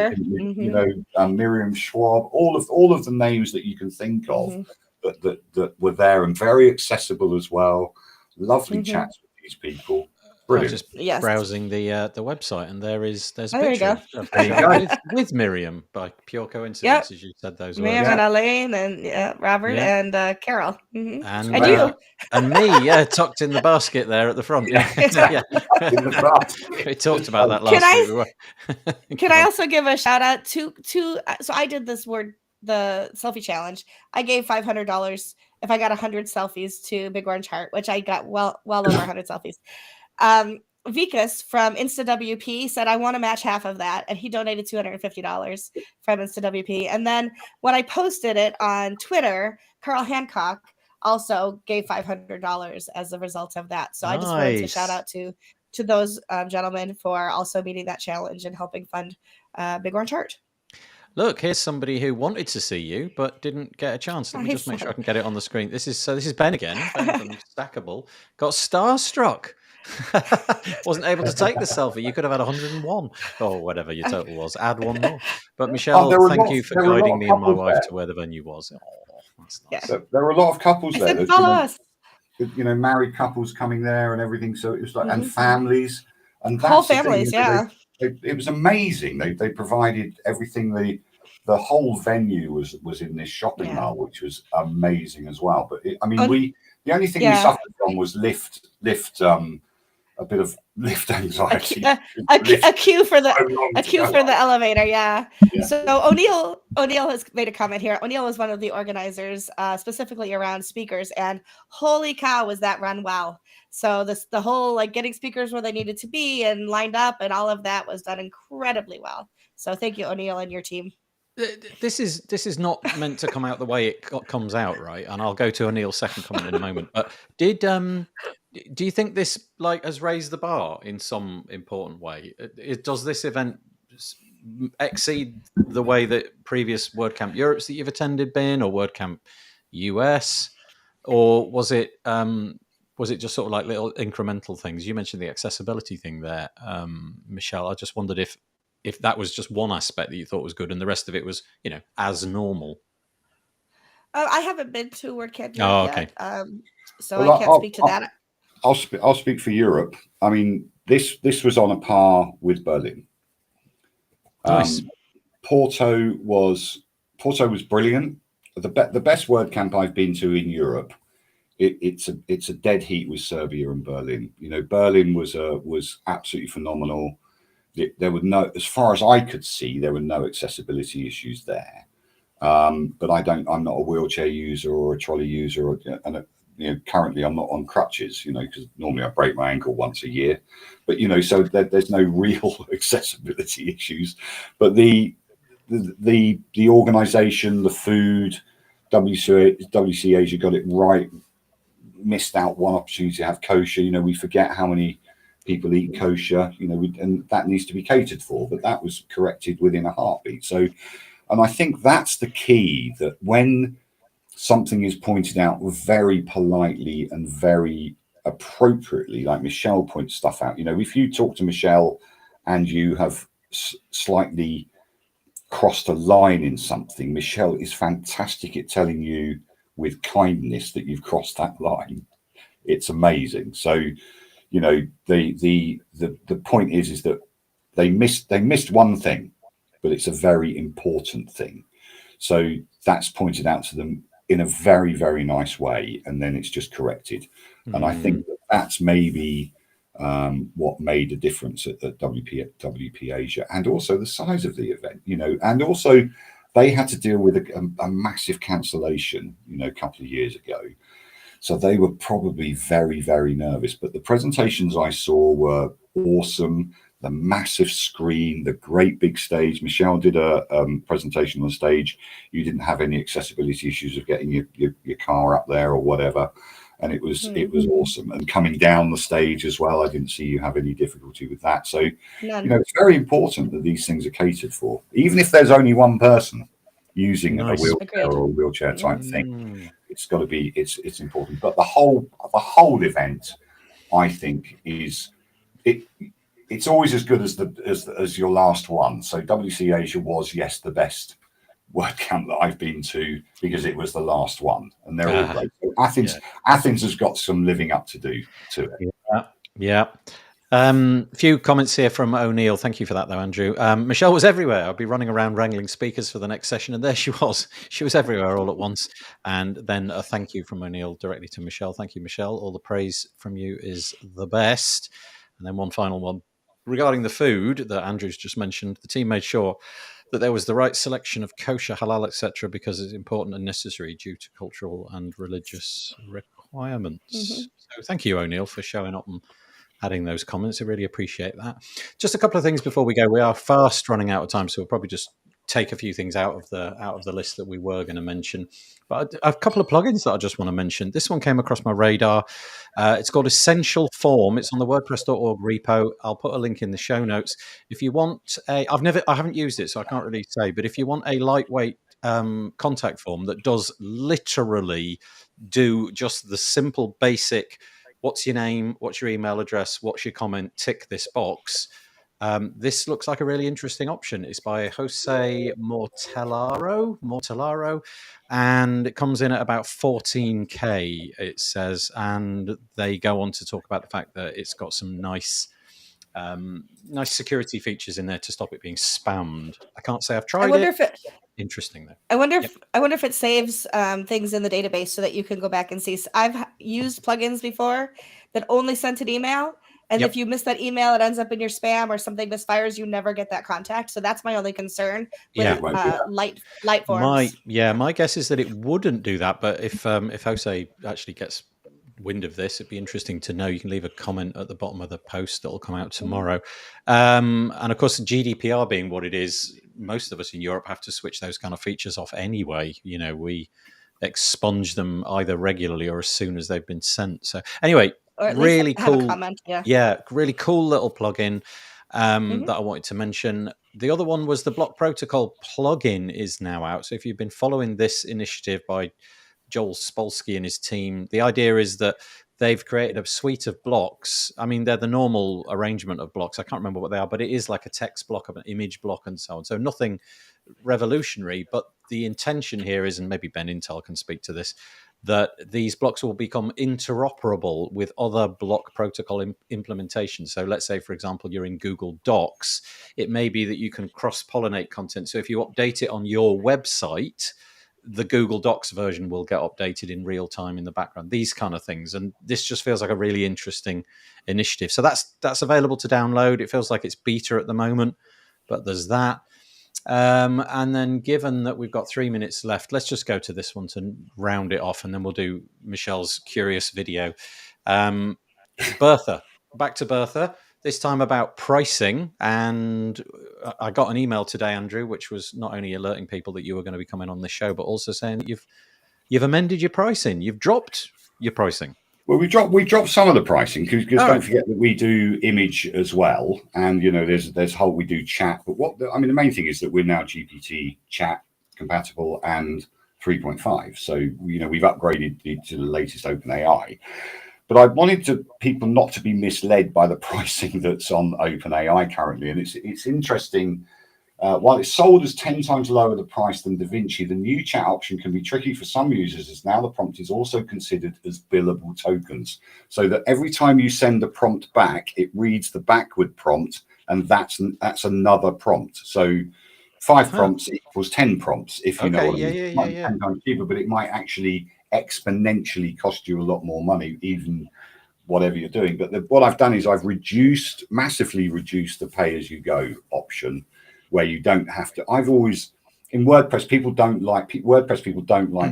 her. Miriam Schwab, all of the names that you can think of that were there, and very accessible as well. Lovely chats with these people. Brilliant. Just browsing the website, and there's a there picture of with Miriam by pure coincidence, as you said those words. Miriam and Elaine and Robert and Carol and you and me, tucked in the basket there at the front. We talked about that last week. Can I also give a shout out to so I did the selfie challenge. I gave $500 if I got 100 selfies to Big Orange Heart, which I got well over 100 selfies. Vikas from InstaWP said, I want to match half of that. And he donated $250 from InstaWP. And then when I posted it on Twitter, Carl Hancock also gave $500 as a result of that. So I just wanted to shout out to those gentlemen for also meeting that challenge and helping fund Big Orange Heart. Look, here's somebody who wanted to see you but didn't get a chance. Let me just make sure I can get it on the screen. This is Ben again. Ben from Stackable. Got starstruck. Wasn't able to take the selfie. You could have had 101 or whatever your total was. Add one more. But Michelle, thank you for guiding me and my wife to where the venue was. Oh, that's nice. So there were a lot of couples there. Follow us. Married couples coming there and everything. So it was like, and families, and that's whole families. It was amazing. They provided everything. The whole venue was in this shopping mall, which was amazing as well. But the only thing we suffered from was a bit of lift anxiety. A queue for the elevator. So O'Neill has made a comment here. O'Neill was one of the organizers, specifically around speakers, and holy cow, was that run well. So the whole getting speakers where they needed to be and lined up and all of that was done incredibly well. So thank you, O'Neill, and your team. This is not meant to come out the way it comes out, right? And I'll go to O'Neill's second comment in a moment. But do you think this has raised the bar in some important way? Does this event exceed the way that previous WordCamp Europes that you've attended been, or WordCamp US, or was it just sort of little incremental things? You mentioned the accessibility thing there, Michelle. I just wondered if that was just one aspect that you thought was good and the rest of it was, as normal. I haven't been to WordCamp yet, so I can't speak to that. I'll speak for Europe. I mean, this was on a par with Berlin. Nice. Porto was brilliant. The best WordCamp I've been to in Europe. It's a dead heat with Serbia and Berlin. Berlin was absolutely phenomenal. There were as far as I could see, there were no accessibility issues there. But I'm not a wheelchair user or a trolley user, and currently I'm not on crutches, because normally I break my ankle once a year. But so there's no real accessibility issues. But the organisation, the food, WC Asia got it right. Missed out one opportunity to have kosher. We forget how many people eat kosher, and that needs to be catered for, but that was corrected within a heartbeat. So, and I think that's the key, that when something is pointed out very politely and very appropriately, like Michelle points stuff out, if you talk to Michelle and you have slightly crossed a line in something, Michelle is fantastic at telling you with kindness that you've crossed that line. It's amazing. So, the point is that they missed one thing, but it's a very important thing. So that's pointed out to them in a very, very nice way, and then it's just corrected. Mm-hmm. And I think that's maybe what made a difference at WP Asia, and also the size of the event, and also they had to deal with a massive cancellation, a couple of years ago. So they were probably very, very nervous. But the presentations I saw were awesome. The massive screen, the great big stage. Michelle did a presentation on stage. You didn't have any accessibility issues of getting your car up there or whatever. And it was awesome. And coming down the stage as well, I didn't see you have any difficulty with that. So, it's very important that these things are catered for, even if there's only one person using a wheelchair or a wheelchair type thing. It's got to be, it's important. But the whole event, I think, it's always as good as your last one. So WC Asia was, yes, the best WordCamp that I've been to because it was the last one, and they're all great. So Athens has got some living up to do to it. Yeah. Few comments here from O'Neill. Thank you for that, though, Andrew. Michelle was everywhere. I'll be running around wrangling speakers for the next session, and there she was. She was everywhere all at once. And then a thank you from O'Neill directly to Michelle. Thank you, Michelle. All the praise from you is the best. And then one final one. Regarding the food that Andrew's just mentioned, the team made sure that there was the right selection of kosher, halal, etc., because it's important and necessary due to cultural and religious requirements. So thank you, O'Neill, for showing up and adding those comments. I really appreciate that. Just a couple of things before we go. We are fast running out of time, so we'll probably just take a few things out of the list that we were going to mention. But a couple of plugins that I just want to mention. This one came across my radar. It's called Essential Form. It's on the WordPress.org repo. I'll put a link in the show notes. If you want I haven't used it, so I can't really say. But if you want a lightweight contact form that does literally do just the simple basic, what's your name, what's your email address, what's your comment, tick this box. This looks like a really interesting option. It's by Jose Mortellaro, and it comes in at about 14K, it says, and they go on to talk about the fact that it's got some nice security features in there to stop it being spammed. I can't say I've tried it. Interesting though. I wonder if it saves things in the database so that you can go back and see. So I've used plugins before that only sent an email, and if you miss that email, it ends up in your spam or something misfires. You never get that contact. So that's my only concern with light forms. My guess is that it wouldn't do that. But if Jose actually gets wind of this, it'd be interesting to know. You can leave a comment at the bottom of the post that'll come out tomorrow. And of course, GDPR being what it is, most of us in Europe have to switch those kind of features off anyway. We expunge them either regularly or as soon as they've been sent. So anyway, really cool. Really cool little plugin that I wanted to mention. The other one was the Block Protocol plugin is now out. So if you've been following this initiative by Joel Spolsky and his team, the idea is that they've created a suite of blocks. I mean, they're the normal arrangement of blocks. I can't remember what they are, but it is like a text block, an image block, and so on. So nothing revolutionary, but the intention here is, and maybe Ben Intel can speak to this, that these blocks will become interoperable with other block protocol implementations. So let's say, for example, you're in Google Docs. It may be that you can cross-pollinate content. So if you update it on your website, the Google Docs version will get updated in real time in the background, these kind of things. And this just feels like a really interesting initiative. So that's available to download. It feels like it's beta at the moment, but there's that. And then given that we've got 3 minutes left, let's just go to this one to round it off, and then we'll do Michelle's curious video. Bertha, back to Bertha, this time about pricing. And I got an email today, Andrew, which was not only alerting people that you were going to be coming on this show, but also saying that you've amended your pricing. You've dropped your pricing. Well, we dropped some of the pricing because don't forget that we do image as well, and there's whole we do chat. But the main thing is that we're now GPT chat compatible and 3.5. So we've upgraded to the latest OpenAI. But I wanted people not to be misled by the pricing that's on OpenAI currently, and it's interesting. While it's sold as 10 times lower the price than DaVinci, the new chat option can be tricky for some users, as now the prompt is also considered as billable tokens, so that every time you send a prompt back, it reads the backward prompt, and that's another prompt. So 5 prompts equals 10 prompts, if you know what I mean. It 10 times cheaper, but it might actually exponentially cost you a lot more money, even whatever you're doing. But what I've done is I've massively reduced the pay-as-you-go option, where you don't have to. in WordPress, people don't like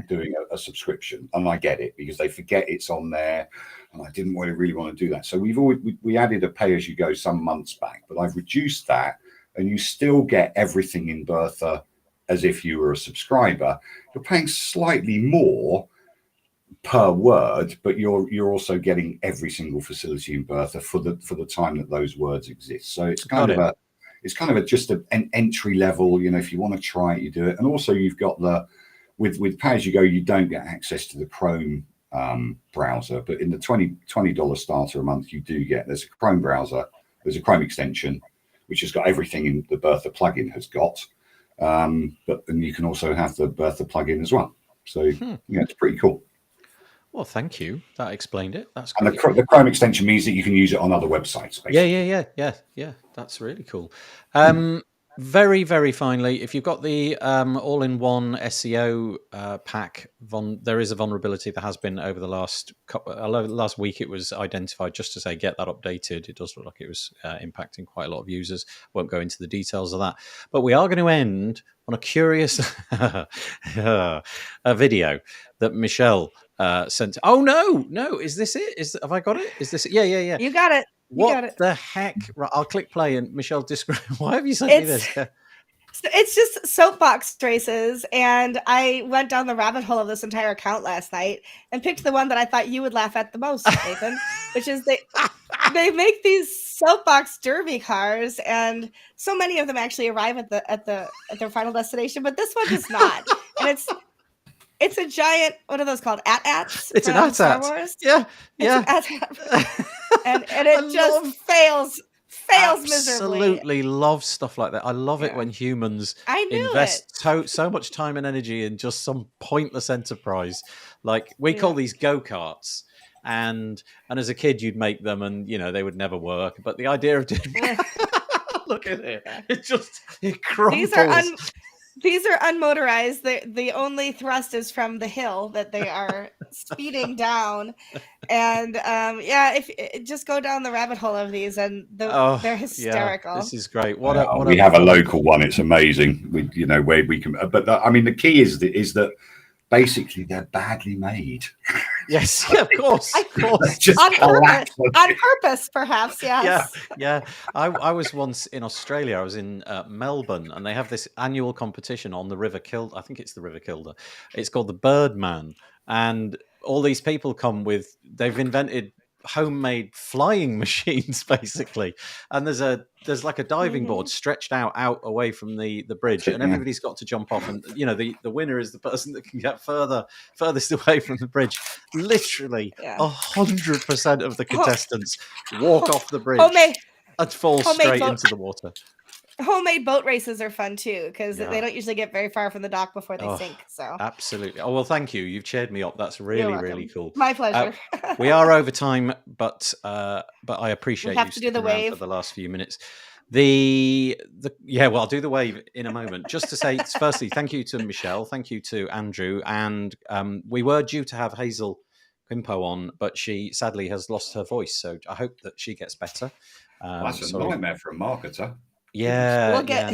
doing a subscription, and I get it because they forget it's on there, and I didn't really want to do that. So we added a pay-as-you-go some months back, but I've reduced that, and you still get everything in Bertha as if you were a subscriber. You're paying slightly more per word, but you're also getting every single facility in Bertha for the time that those words exist. So it's kind of just an entry level. You know, if you want to try it, you do it. And also you've got with pay as you go, you don't get access to the Chrome browser, but in the $20 starter a month, you do get. There's a Chrome browser, there's a Chrome extension, which has got everything in the Bertha plugin has got. But then you can also have the Bertha plugin as well. So yeah, it's pretty cool. Well, thank you. That explained it. That's great. great. And the Chrome extension means that you can use it on other websites. Basically. Yeah. That's really cool. Very, very finally, if you've got the all-in-one SEO pack, there is a vulnerability that has been over the last week. It was identified just to say get that updated. It does look like it was impacting quite a lot of users. Won't go into the details of that, but we are going to end on a curious a video that Michelle sent. Oh no! Is this it? Have I got it? Is this it? Yeah. You got it. What the heck? Right, I'll click play and Michelle describe. Why have you sent me this? It's just soapbox races, and I went down the rabbit hole of this entire account last night and picked the one that I thought you would laugh at the most, Nathan, which is they make these soapbox derby cars, and so many of them actually arrive at their final destination, but this one does not, and it's a giant. What are those called? AT-ATs? It's an AT-AT. Wars? Yeah. It's an AT-AT. and it just fails miserably. Absolutely love stuff like that. I love it when humans invest so much time and energy in just some pointless enterprise. Like we call these go-karts. And as a kid, you'd make them, and they would never work. But the idea of doing look at it, it crumples. These are unmotorized. The only thrust is from the hill that they are speeding down, and if just go down the rabbit hole of these, and they're hysterical. This is great. We have a local one. It's amazing. Where we can, but the key is that basically they're badly made. Yes, of course. Just on purpose, perhaps. Yes. Yeah. I was once in Australia. I was in Melbourne, and they have this annual competition on the River Kilda. I think it's the River Kilda. It's called the Birdman, and all these people come with. They've invented homemade flying machines, basically, and there's like a diving board stretched out away from the bridge, and everybody's got to jump off, and the winner is the person that can get furthest away from the bridge. Literally 100% of the contestants walk off the bridge and fall straight into the water. Homemade boat races are fun too, because they don't usually get very far from the dock before they sink. So absolutely. Oh well, thank you. You've cheered me up. That's really cool. My pleasure. We are over time, but I appreciate you sticking around wave for the last few minutes. I'll do the wave in a moment. Just to say, firstly, thank you to Michelle, thank you to Andrew, and we were due to have Hazel Quimpo on, but she sadly has lost her voice. So I hope that she gets better. That's a nightmare for a marketer. Yeah, we'll get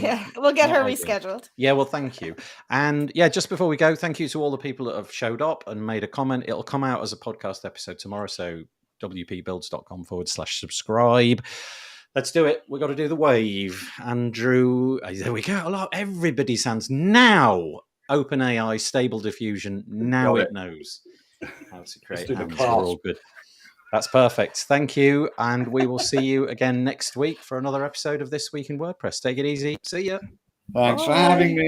her rescheduled. Yeah, well, thank you. And just before we go, thank you to all the people that have showed up and made a comment. It'll come out as a podcast episode tomorrow, so wpbuilds.com/subscribe. Let's do it. We've got to do the wave. Andrew, there we go. Everybody's hands now. OpenAI Stable Diffusion. Now it knows how to create hands. We're all good. That's perfect. Thank you. And we will see you again next week for another episode of This Week in WordPress. Take it easy. See ya. Thanks for having me.